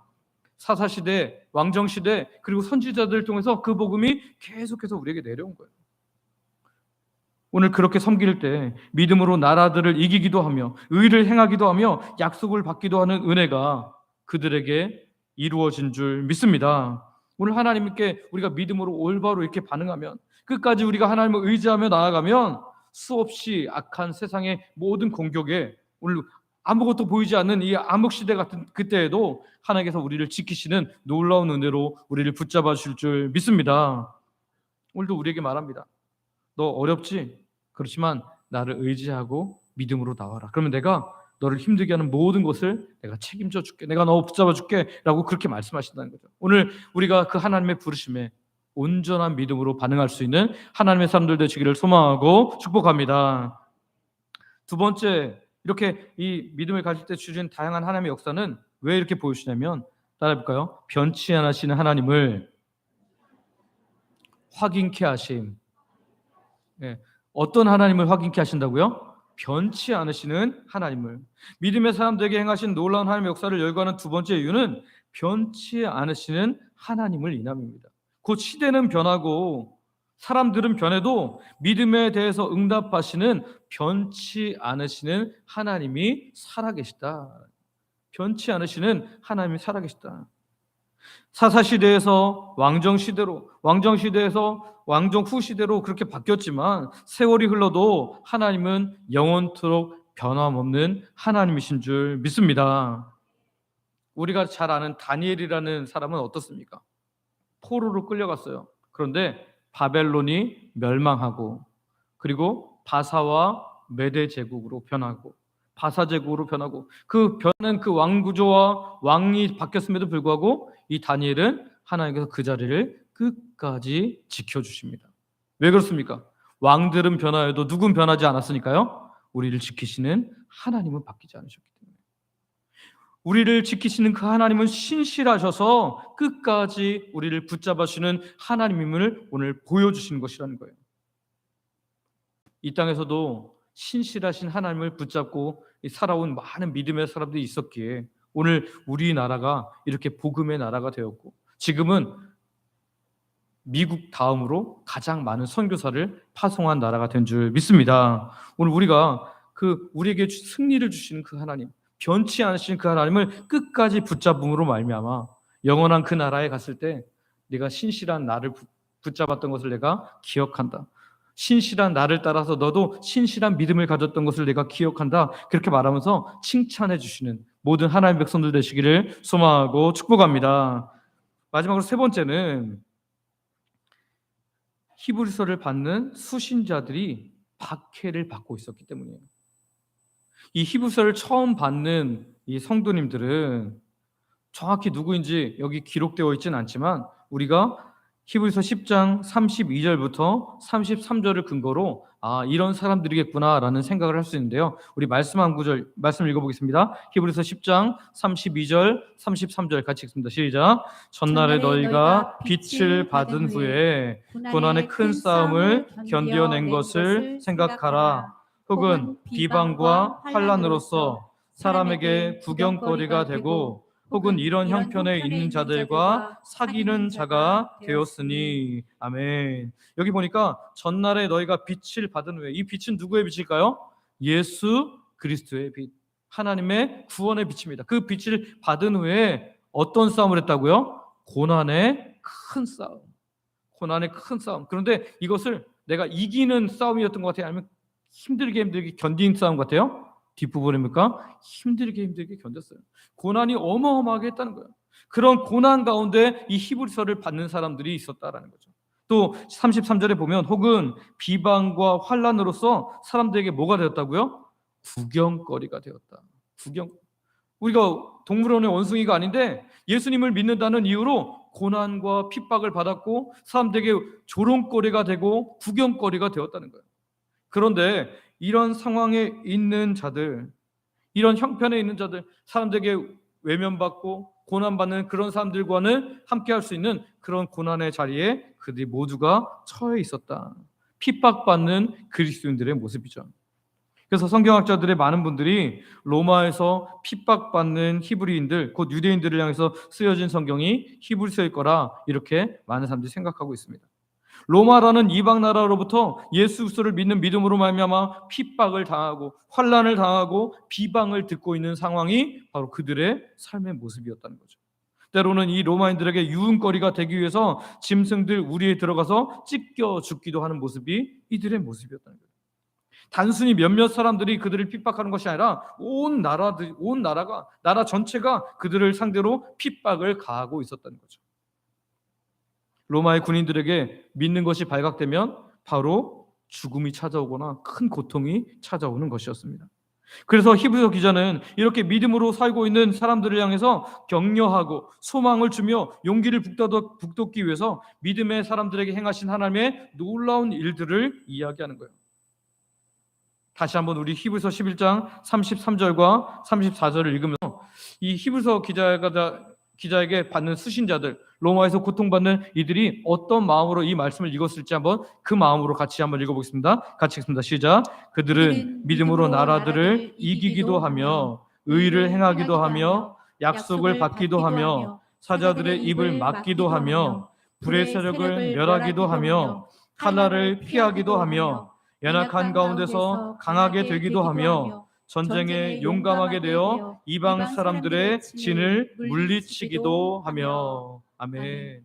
사사시대, 왕정시대, 그리고 선지자들을 통해서 그 복음이 계속해서 우리에게 내려온 거예요. 오늘 그렇게 섬길 때 믿음으로 나라들을 이기기도 하며 의를 행하기도 하며 약속을 받기도 하는 은혜가 그들에게 이루어진 줄 믿습니다. 오늘 하나님께 우리가 믿음으로 올바로 이렇게 반응하면, 끝까지 우리가 하나님을 의지하며 나아가면 수없이 악한 세상의 모든 공격에 오늘 아무것도 보이지 않는 이 암흑시대 같은 그때에도 하나님께서 우리를 지키시는 놀라운 은혜로 우리를 붙잡아 주실 줄 믿습니다. 오늘도 우리에게 말합니다. 너 어렵지? 그렇지만 나를 의지하고 믿음으로 나와라. 그러면 내가 너를 힘들게 하는 모든 것을 내가 책임져 줄게. 내가 너 붙잡아 줄게 라고 그렇게 말씀하신다는 거죠. 오늘 우리가 그 하나님의 부르심에 온전한 믿음으로 반응할 수 있는 하나님의 사람들 되시기를 소망하고 축복합니다. 두 번째, 이렇게 이 믿음을 가질 때 주신 다양한 하나님의 역사는 왜 이렇게 보여주냐면, 따라해볼까요? 변치 않으시는 하나님을 확인케 하심. 예. 어떤 하나님을 확인케 하신다고요? 변치 않으시는 하나님을. 믿음의 사람들에게 행하신 놀라운 하나님의 역사를 열거하는 두 번째 이유는 변치 않으시는 하나님을 인함입니다. 곧 시대는 변하고 사람들은 변해도 믿음에 대해서 응답하시는 변치 않으시는 하나님이 살아계시다. 변치 않으시는 하나님이 살아계시다. 사사시대에서 왕정시대로, 왕정시대에서 왕정 후시대로 그렇게 바뀌었지만 세월이 흘러도 하나님은 영원토록 변함없는 하나님이신 줄 믿습니다. 우리가 잘 아는 다니엘이라는 사람은 어떻습니까? 포로로 끌려갔어요. 그런데 바벨론이 멸망하고, 그리고 바사와 메대 제국으로 변하고, 바사 제국으로 변하고, 그 변한 그 왕 구조와 왕이 바뀌었음에도 불구하고 이 다니엘은 하나님께서 그 자리를 끝까지 지켜주십니다. 왜 그렇습니까? 왕들은 변하여도 누군 변하지 않았으니까요. 우리를 지키시는 하나님은 바뀌지 않으셨기 때문에. 우리를 지키시는 그 하나님은 신실하셔서 끝까지 우리를 붙잡아주시는 하나님임을 오늘 보여주시는 것이라는 거예요. 이 땅에서도 신실하신 하나님을 붙잡고 살아온 많은 믿음의 사람들이 있었기에 오늘 우리나라가 이렇게 복음의 나라가 되었고, 지금은 미국 다음으로 가장 많은 선교사를 파송한 나라가 된 줄 믿습니다. 오늘 우리가 우리에게 승리를 주시는 그 하나님, 변치 않으시는 그 하나님을 끝까지 붙잡음으로 말미암아 영원한 그 나라에 갔을 때 네가 신실한 나를 붙잡았던 것을 내가 기억한다. 신실한 나를 따라서 너도 신실한 믿음을 가졌던 것을 내가 기억한다. 그렇게 말하면서 칭찬해 주시는 모든 하나님의 백성들 되시기를 소망하고 축복합니다. 마지막으로 세 번째는 히브리서를 받는 수신자들이 박해를 받고 있었기 때문이에요. 이 히브리서를 처음 받는 이 성도님들은 정확히 누구인지 여기 기록되어 있지는 않지만 우리가 히브리서 10장 32절부터 33절을 근거로 이런 사람들이겠구나라는 생각을 할 수 있는데요. 우리 말씀 한 구절 말씀 읽어보겠습니다. 히브리서 10장 32절 33절 같이 읽습니다. 시작. 전날에 너희가 빛을 받은 후에 고난의 큰 싸움을 견뎌낸 것을 생각하라. 혹은 비방과 환난으로서 사람에게 구경거리가 되고, 혹은 이런 형편에 있는 자들과 사귀는 자가 되었으니. 아멘. 여기 보니까 전날에 너희가 빛을 받은 후에, 이 빛은 누구의 빛일까요? 예수 그리스도의 빛, 하나님의 구원의 빛입니다. 그 빛을 받은 후에 어떤 싸움을 했다고요? 고난의 큰 싸움. 고난의 큰 싸움. 그런데 이것을 내가 이기는 싸움이었던 것 같아요? 아니면 힘들게 견딘 싸움 같아요? 뒷부분입니까? 힘들게 견뎠어요. 고난이 어마어마하게 했다는 거예요. 그런 고난 가운데 이 히브리서를 받는 사람들이 있었다라는 거죠. 또 33절에 보면 혹은 비방과 환난으로서 사람들에게 뭐가 되었다고요? 구경거리가 되었다. 우리가 동물원의 원숭이가 아닌데 예수님을 믿는다는 이유로 고난과 핍박을 받았고 사람들에게 조롱거리가 되고 구경거리가 되었다는 거예요. 그런데 이런 상황에 있는 자들, 이런 형편에 있는 자들, 사람들에게 외면받고 고난받는 그런 사람들과는 함께할 수 있는 그런 고난의 자리에 그들이 모두가 처해 있었다. 핍박받는 그리스도인들의 모습이죠. 그래서 성경학자들의 많은 분들이 로마에서 핍박받는 히브리인들, 곧 유대인들을 향해서 쓰여진 성경이 히브리서일 거라 이렇게 많은 사람들이 생각하고 있습니다. 로마라는 이방 나라로부터 예수 그리스도를 믿는 믿음으로 말미암아 핍박을 당하고 환난을 당하고 비방을 듣고 있는 상황이 바로 그들의 삶의 모습이었다는 거죠. 때로는 이 로마인들에게 유흥거리가 되기 위해서 짐승들 우리에 들어가서 찢겨 죽기도 하는 모습이 이들의 모습이었다는 거예요. 단순히 몇몇 사람들이 그들을 핍박하는 것이 아니라 온 나라가 나라 전체가 그들을 상대로 핍박을 가하고 있었다는 거죠. 로마의 군인들에게 믿는 것이 발각되면 바로 죽음이 찾아오거나 큰 고통이 찾아오는 것이었습니다. 그래서 히브리서 기자는 이렇게 믿음으로 살고 있는 사람들을 향해서 격려하고 소망을 주며 용기를 북돋기 위해서 믿음의 사람들에게 행하신 하나님의 놀라운 일들을 이야기하는 거예요. 다시 한번 우리 히브리서 11장 33절과 34절을 읽으면서 이 히브리서 기자에게 받는 수신자들, 로마에서 고통받는 이들이 어떤 마음으로 이 말씀을 읽었을지 한번 그 마음으로 같이 한번 읽어보겠습니다. 같이 읽습니다. 시작. 그들은 믿음으로 나라들을 이기기도 하며 의를 행하기도 하며 약속을 받기도 하며 사자들의 입을 막기도 하며 불의 세력을 멸하기도 하며 칼날을 피하기도 하며 연약한 가운데서 강하게 되기도 하며 전쟁에 용감하게 되어 이방 사람들의 진을 물리치기도 하며. 아멘.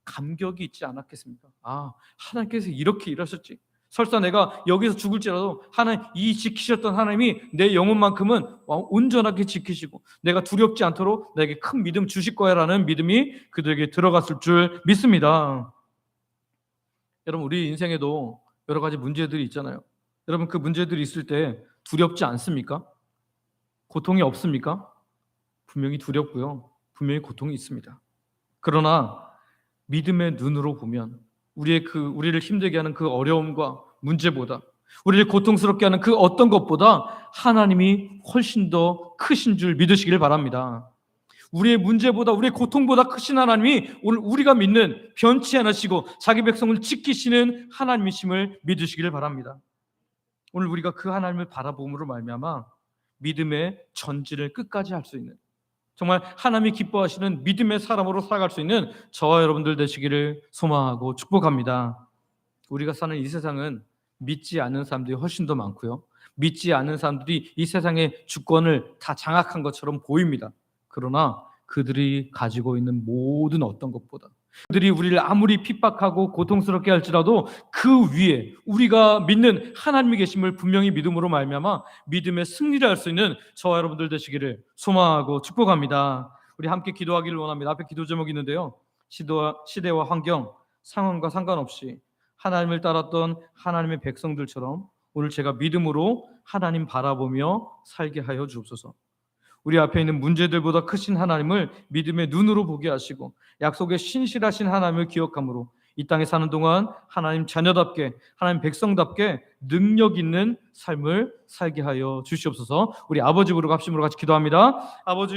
감격이 있지 않았겠습니까? 아, 하나님께서 이렇게 일하셨지. 설사 내가 여기서 죽을지라도 하나님, 이 지키셨던 하나님이 내 영혼만큼은 온전하게 지키시고 내가 두렵지 않도록 내게 큰 믿음 주실 거야 라는 믿음이 그들에게 들어갔을 줄 믿습니다. 여러분, 우리 인생에도 여러 가지 문제들이 있잖아요. 여러분, 그 문제들이 있을 때 두렵지 않습니까? 고통이 없습니까? 분명히 두렵고요. 분명히 고통이 있습니다. 그러나 믿음의 눈으로 보면 우리를 힘들게 하는 그 어려움과 문제보다, 우리를 고통스럽게 하는 그 어떤 것보다 하나님이 훨씬 더 크신 줄 믿으시길 바랍니다. 우리의 문제보다, 우리의 고통보다 크신 하나님이 오늘 우리가 믿는 변치 않으시고 자기 백성을 지키시는 하나님이심을 믿으시기를 바랍니다. 오늘 우리가 그 하나님을 바라봄으로 말미암아 믿음의 전진을 끝까지 할 수 있는, 정말 하나님이 기뻐하시는 믿음의 사람으로 살아갈 수 있는 저와 여러분들 되시기를 소망하고 축복합니다. 우리가 사는 이 세상은 믿지 않는 사람들이 훨씬 더 많고요, 믿지 않는 사람들이 이 세상의 주권을 다 장악한 것처럼 보입니다. 그러나 그들이 가지고 있는 모든 어떤 것보다, 그들이 우리를 아무리 핍박하고 고통스럽게 할지라도 그 위에 우리가 믿는 하나님이 계심을 분명히 믿음으로 말미암아 믿음의 승리를 할 수 있는 저와 여러분들 되시기를 소망하고 축복합니다. 우리 함께 기도하기를 원합니다. 앞에 기도 제목이 있는데요, 시대와 환경, 상황과 상관없이 하나님을 따랐던 하나님의 백성들처럼 오늘 제가 믿음으로 하나님 바라보며 살게 하여 주옵소서. 우리 앞에 있는 문제들보다 크신 하나님을 믿음의 눈으로 보게 하시고 약속에 신실하신 하나님을 기억함으로 이 땅에 사는 동안 하나님 자녀답게, 하나님 백성답게 능력 있는 삶을 살게 하여 주시옵소서. 우리 아버지 부르고 합심으로 같이 기도합니다. 아버지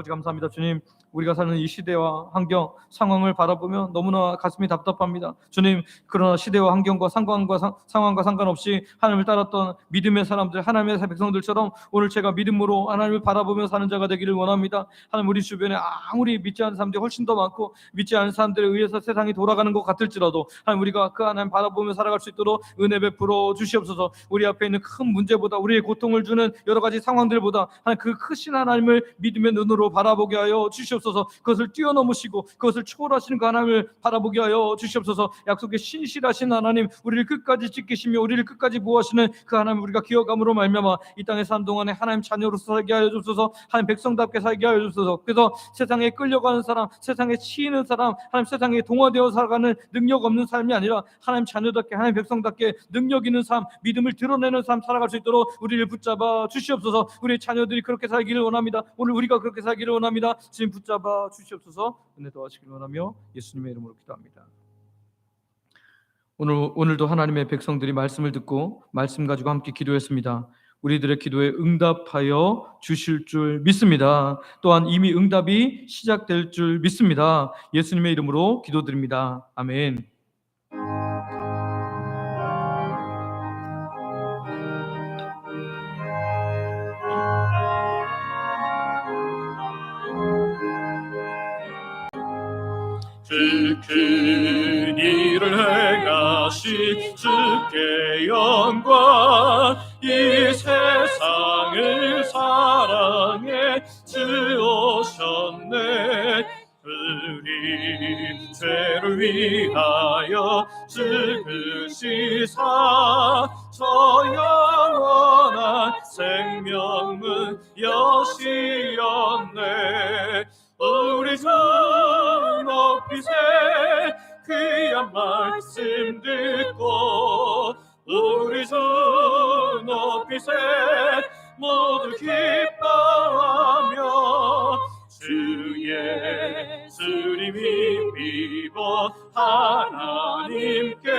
감사합니다. 주님, 우리가 사는 이 시대와 환경, 상황을 바라보며 너무나 가슴이 답답합니다. 주님, 그러나 시대와 환경과 상황과 상관없이 하나님을 따랐던 믿음의 사람들, 하나님의 백성들처럼 오늘 제가 믿음으로 하나님을 바라보며 사는 자가 되기를 원합니다. 하나님, 우리 주변에 아무리 믿지 않는 사람들이 훨씬 더 많고 믿지 않는 사람들에 의해서 세상이 돌아가는 것 같을지라도 하나님, 우리가 그 하나님 바라보며 살아갈 수 있도록 은혜 베풀어 주시옵소서. 우리 앞에 있는 큰 문제보다, 우리의 고통을 주는 여러 가지 상황들보다 하나님, 그 크신 하나님을 믿음의 눈으로 바라보게 하여 주시옵소서. 그것을 뛰어넘으시고 그것을 초월하시는 그 하나님을 바라보게 하여 주시옵소서. 약속에 신실하신 하나님, 우리를 끝까지 지키시며 우리를 끝까지 보호하시는 그 하나님 우리가 기억함으로 말미암아 이 땅에 사는 동안에 하나님 자녀로서 살게 하여 주옵소서. 하나님 백성답게 살게 하여 주옵소서. 그래서 세상에 끌려가는 사람, 세상에 치이는 사람, 하나님 세상에 동화되어 살아가는 능력 없는 삶이 아니라 하나님 자녀답게, 하나님 백성답게 능력 있는 삶, 믿음을 드러내는 삶 살아갈 수 있도록 우리를 붙잡아 주시옵소서. 우리 자녀들이 그렇게 살기를 원합니다. 오늘 우리가 그렇게 살기를 원합니다. 지금 붙잡아 주시옵소서. 은혜 도와주시길 원하며 예수님의 이름으로 기도합니다. 오늘도 하나님의 백성들이 말씀을 듣고 말씀 가지고 함께 기도했습니다. 우리들의 기도에 응답하여 주실 줄 믿습니다. 또한 이미 응답이 시작될 줄 믿습니다. 예수님의 이름으로 기도드립니다. 아멘. 큰 일을 행하신 주께 영광, 이 세상을 사랑해 주오셨네. 우리 죄를 위하여 죽으시사 저 영원한 생명문 여시었네. 우리 주 높이세 귀한 말씀 듣고 우리 주 빛에 모두 기뻐하며 주 예수님이 비보 하나님께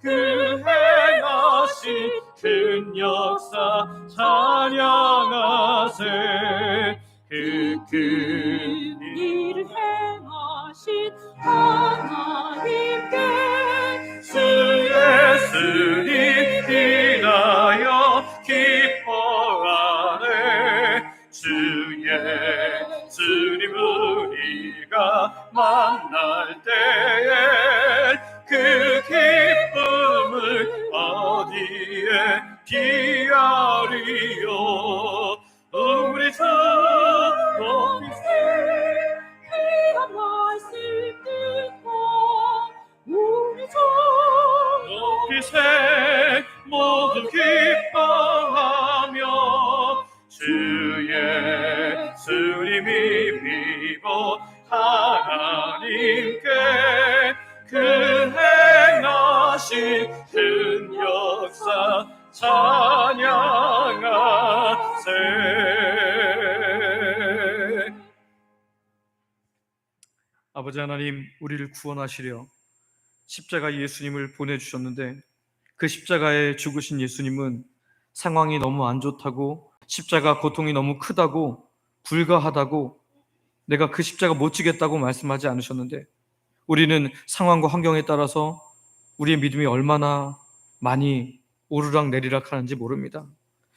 그 행하신 큰 역사 찬양하세. 그 일을 행하신 하나님께 주 예수님 인하여 기뻐하네. 주 예수님 우리가 만날 때에 그 기쁨을 어디에 비하리요. 우리 주 높이세 귀한 말씀 듣고 우리 주 높이세 모두 기뻐하며 주 예수님이 비보 하나님께 그 행하신 큰 역사 찬양하세. 아버지 하나님, 우리를 구원하시려 십자가 예수님을 보내주셨는데 그 십자가에 죽으신 예수님은 상황이 너무 안 좋다고, 십자가 고통이 너무 크다고, 불가하다고, 내가 그 십자가 못 지겠다고 말씀하지 않으셨는데 우리는 상황과 환경에 따라서 우리의 믿음이 얼마나 많이 오르락 내리락 하는지 모릅니다.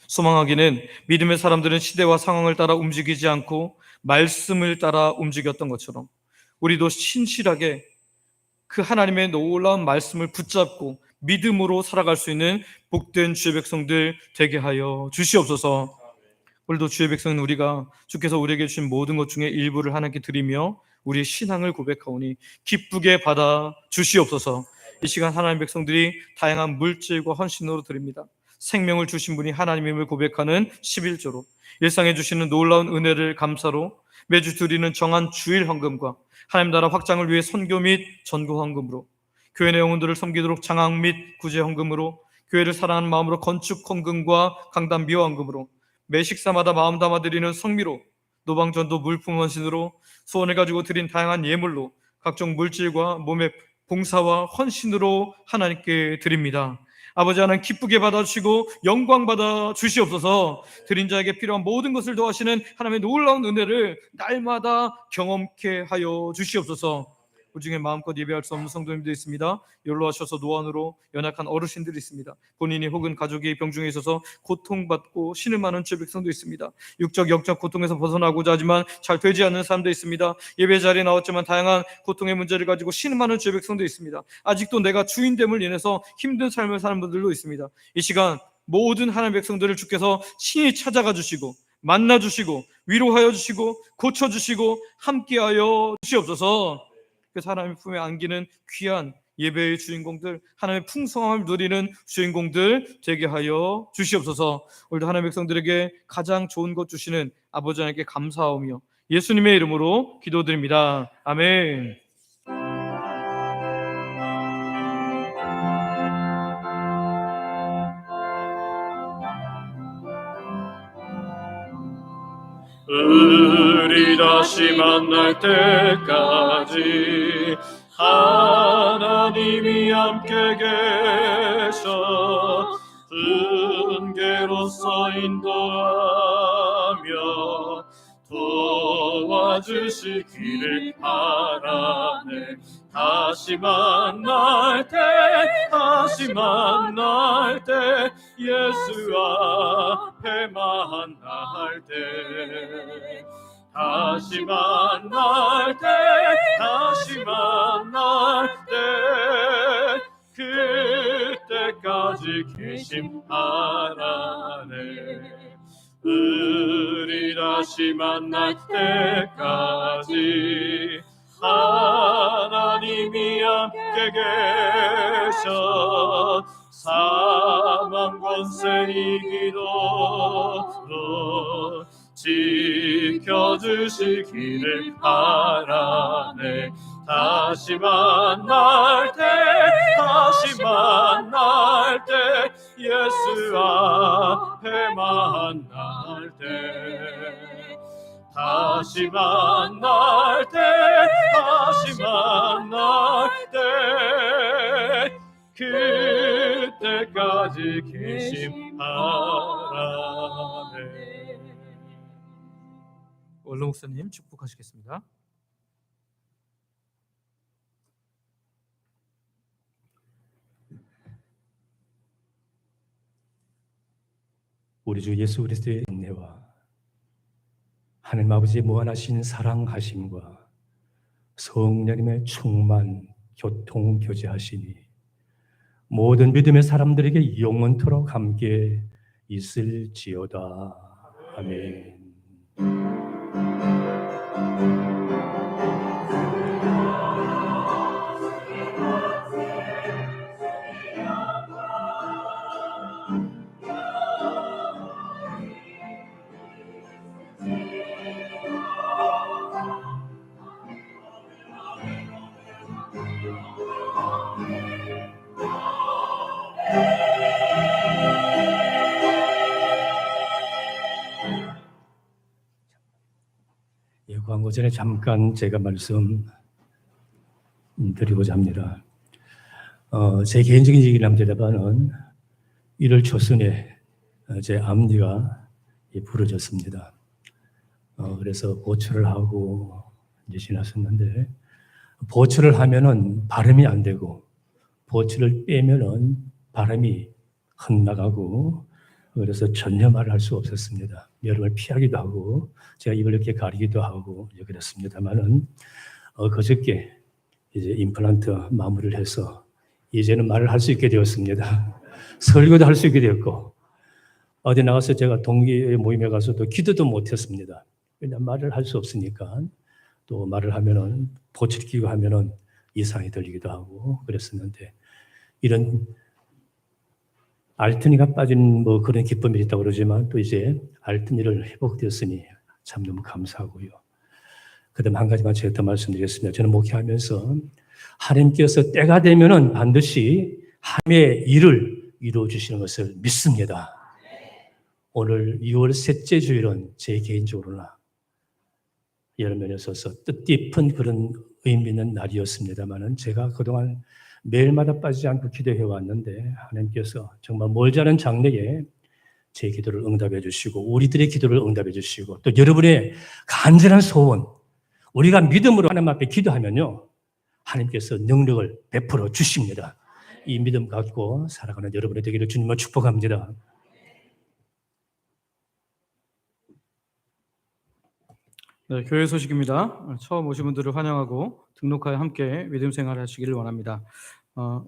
소망하기는 믿음의 사람들은 시대와 상황을 따라 움직이지 않고 말씀을 따라 움직였던 것처럼 우리도 신실하게 그 하나님의 놀라운 말씀을 붙잡고 믿음으로 살아갈 수 있는 복된 주의 백성들 되게 하여 주시옵소서. 오늘도 주의 백성은 우리가 주께서 우리에게 주신 모든 것 중에 일부를 하나님께 드리며 우리의 신앙을 고백하오니 기쁘게 받아 주시옵소서. 이 시간 하나님 백성들이 다양한 물질과 헌신으로 드립니다. 생명을 주신 분이 하나님임을 고백하는 11조로, 일상에 주시는 놀라운 은혜를 감사로, 매주 드리는 정한 주일 헌금과 하나님 나라 확장을 위해 선교 및 전도 헌금으로, 교회 내 영혼들을 섬기도록 장학 및 구제 헌금으로, 교회를 사랑하는 마음으로 건축 헌금과 강단 미화 헌금으로, 매 식사마다 마음 담아 드리는 성미로, 노방전도 물품 헌신으로, 소원을 가지고 드린 다양한 예물로, 각종 물질과 몸의 봉사와 헌신으로 하나님께 드립니다. 아버지 하나님 기쁘게 받아주시고 영광 받아 주시옵소서. 드린 자에게 필요한 모든 것을 도와주시는 하나님의 놀라운 은혜를 날마다 경험케 하여 주시옵소서. 그 중에 마음껏 예배할 수 없는 성도님도 있습니다. 연로하셔서 노안으로 연약한 어르신들이 있습니다. 본인이 혹은 가족이 병중에 있어서 고통받고 신음하는 주의 백성도 있습니다. 육적 영적 고통에서 벗어나고자 하지만 잘 되지 않는 사람도 있습니다. 예배 자리에 나왔지만 다양한 고통의 문제를 가지고 신음하는 주의 백성도 있습니다. 아직도 내가 주인됨을 인해서 힘든 삶을 사는 분들도 있습니다. 이 시간 모든 하나님의 백성들을 주께서 친히 찾아가 주시고 만나 주시고 위로하여 주시고 고쳐 주시고 함께하여 주시옵소서. 그 하나님의 품에 안기는 귀한 예배의 주인공들, 하나님의 풍성함을 누리는 주인공들 되게 하여 주시옵소서. 오늘도 하나님의 백성들에게 가장 좋은 것 주시는 아버지 하나님께 감사하오며 예수님의 이름으로 기도드립니다. 아멘. 우리 다시 만날 때까지 하나님이 함께 계셔 은계로서 인도하며 도와주시기를 바라네. 다시 만날 때 예수 앞에 만날 때 다시 만날 때 그때까지 계심 바라네. 우리 다시 만날 때까지 하나님이 함께 계셔 사망 권세 이기도록 지켜주시기를 바라네. 다시 만날 때 예수 앞에 만날 때 다시 만날 때 다시 만날 때 그때까지 계심 바라네. 원로 목사님 축복하시겠습니다. 우리 주 예수 그리스도의 은혜와 하나님 아버지의 무한하신 사랑하심과 성령님의 충만 교통 교제하시니 모든 믿음의 사람들에게 영원토록 함께 있을지어다. 아멘. 예, 광고 전에 잠깐 제가 말씀 드리고자 합니다. 제 개인적인 얘기를 합니다만은 1월 초순에 제 앞니가 부러졌습니다. 그래서 보철을 하고 이제 지났었는데, 보철을 하면은 발음이 안 되고 보철을 빼면은 발음이 헛나가고, 그래서 전혀 말을 할 수 없었습니다. 여름을 피하기도 하고 제가 입을 이렇게 가리기도 하고 그랬습니다만은 그저께 이제 임플란트 마무리를 해서 이제는 말을 할 수 있게 되었습니다. 설교도 할 수 있게 되었고, 어디 나가서 제가 동기 모임에 가서도 기도도 못했습니다. 왜냐하면 말을 할 수 없으니까. 또 말을 하면은 보철 끼고 하면은 이상이 들리기도 하고 그랬었는데, 이런 알튼이가 빠진 뭐 그런 기쁨이 있다고 그러지만 또 이제 알튼이를 회복되었으니 참 너무 감사하고요. 그다음 한 가지만 제가 더 말씀드리겠습니다. 저는 목회하면서 하나님께서 때가 되면은 반드시 하나님의 일을 이루어 주시는 것을 믿습니다. 오늘 6월 셋째 주일은 제 개인적으로나 여러 면에 있어서 뜻깊은 그런 의미 있는 날이었습니다만은, 제가 그동안 매일마다 빠지지 않고 기도해 왔는데 하나님께서 정말 멀지 않은 장래에 제 기도를 응답해 주시고 우리들의 기도를 응답해 주시고, 또 여러분의 간절한 소원, 우리가 믿음으로 하나님 앞에 기도하면요 하나님께서 능력을 베풀어 주십니다. 이 믿음 갖고 살아가는 여러분의 되기를 주님을 축복합니다. 네, 교회 소식입니다. 처음 오신 분들을 환영하고 등록하여 함께 믿음 생활을 하시기를 원합니다.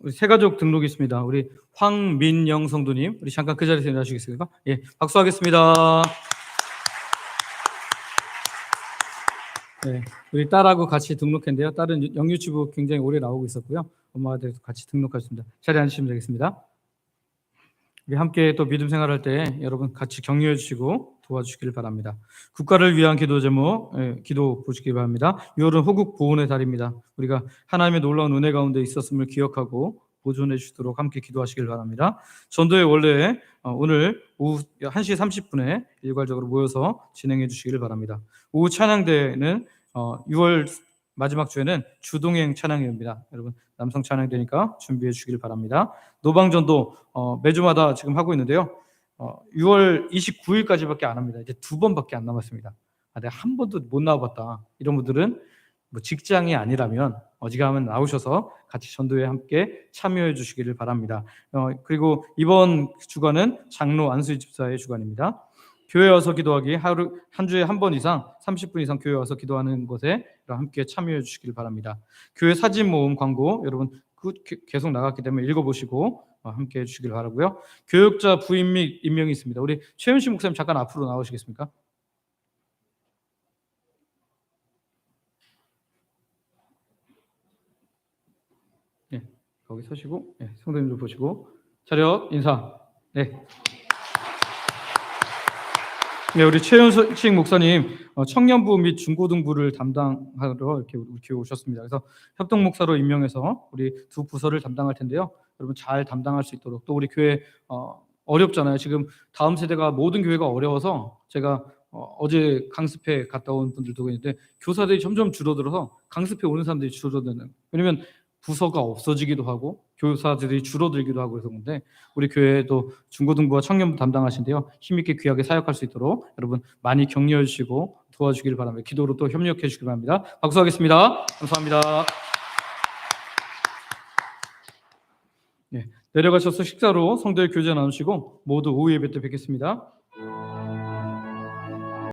우리 새가족 등록이 있습니다. 우리 황민영 성도님, 우리 잠깐 그 자리에서 인사하시겠습니까? 예, 박수하겠습니다. 네, 우리 딸하고 같이 등록했는데요. 딸은 영유치부 굉장히 오래 나오고 있었고요. 엄마가 같이 등록하셨습니다. 자리에 앉으시면 되겠습니다. 우리 함께 또 믿음 생활할 때 여러분 같이 격려해 주시고 도와주시길 바랍니다. 국가를 위한 기도 제목, 기도 보시기 바랍니다. 6월은 호국 보훈의 달입니다. 우리가 하나님의 놀라운 은혜 가운데 있었음을 기억하고 보존해 주시도록 함께 기도하시길 바랍니다. 전도회 원래 오늘 오후 1시 30분에 일괄적으로 모여서 진행해 주시기를 바랍니다. 오후 찬양대는 6월 마지막 주에는 주동행 찬양회입니다. 여러분 남성 찬양대니까 준비해 주시길 바랍니다. 노방전도 매주마다 지금 하고 있는데요. 6월 29일까지밖에 안 합니다. 이제 2번밖에 안 남았습니다. 내가 한 번도 못 나와봤다. 이런 분들은 뭐 직장이 아니라면 어지간하면 나오셔서 같이 전도회에 함께 참여해 주시기를 바랍니다. 그리고 이번 주간은 장로 안수희 집사의 주간입니다. 교회 와서 기도하기, 하루 한 주에 한 번 이상 30분 이상 교회 와서 기도하는 것에 함께 참여해 주시길 바랍니다. 교회 사진 모음 광고 여러분 계속 나갔기 때문에 읽어보시고 함께 해주시길 바라고요. 교육자 부임 및 임명이 있습니다. 우리 최윤식 목사님 잠깐 앞으로 나오시겠습니까? 네, 거기 서시고 성도님들 보시고 차렷 인사. 네. 네, 우리 최윤식 목사님 청년부 및 중고등부를 담당하러 이렇게 우리 교회 오셨습니다. 그래서 협동 목사로 임명해서 우리 두 부서를 담당할 텐데요. 여러분 잘 담당할 수 있도록, 또 우리 교회 어렵잖아요. 지금 다음 세대가 모든 교회가 어려워서 제가 어제 강습회 갔다 온 분들도 있는데 교사들이 점점 줄어들어서 강습회 오는 사람들이 줄어드는. 왜냐면 부서가 없어지기도 하고 교사들이 줄어들기도 하고 그래서 그런데 우리 교회도 중고등부와 청년부 담당하신데요. 힘있게 귀하게 사역할 수 있도록 여러분 많이 격려해 주시고 도와주기를 바랍니다. 기도로 또 협력해 주시기 바랍니다. 박수하겠습니다. 감사합니다. 네, 내려가셔서 식사로 성도의 교제 나누시고 모두 오후 예배 때 뵙겠습니다.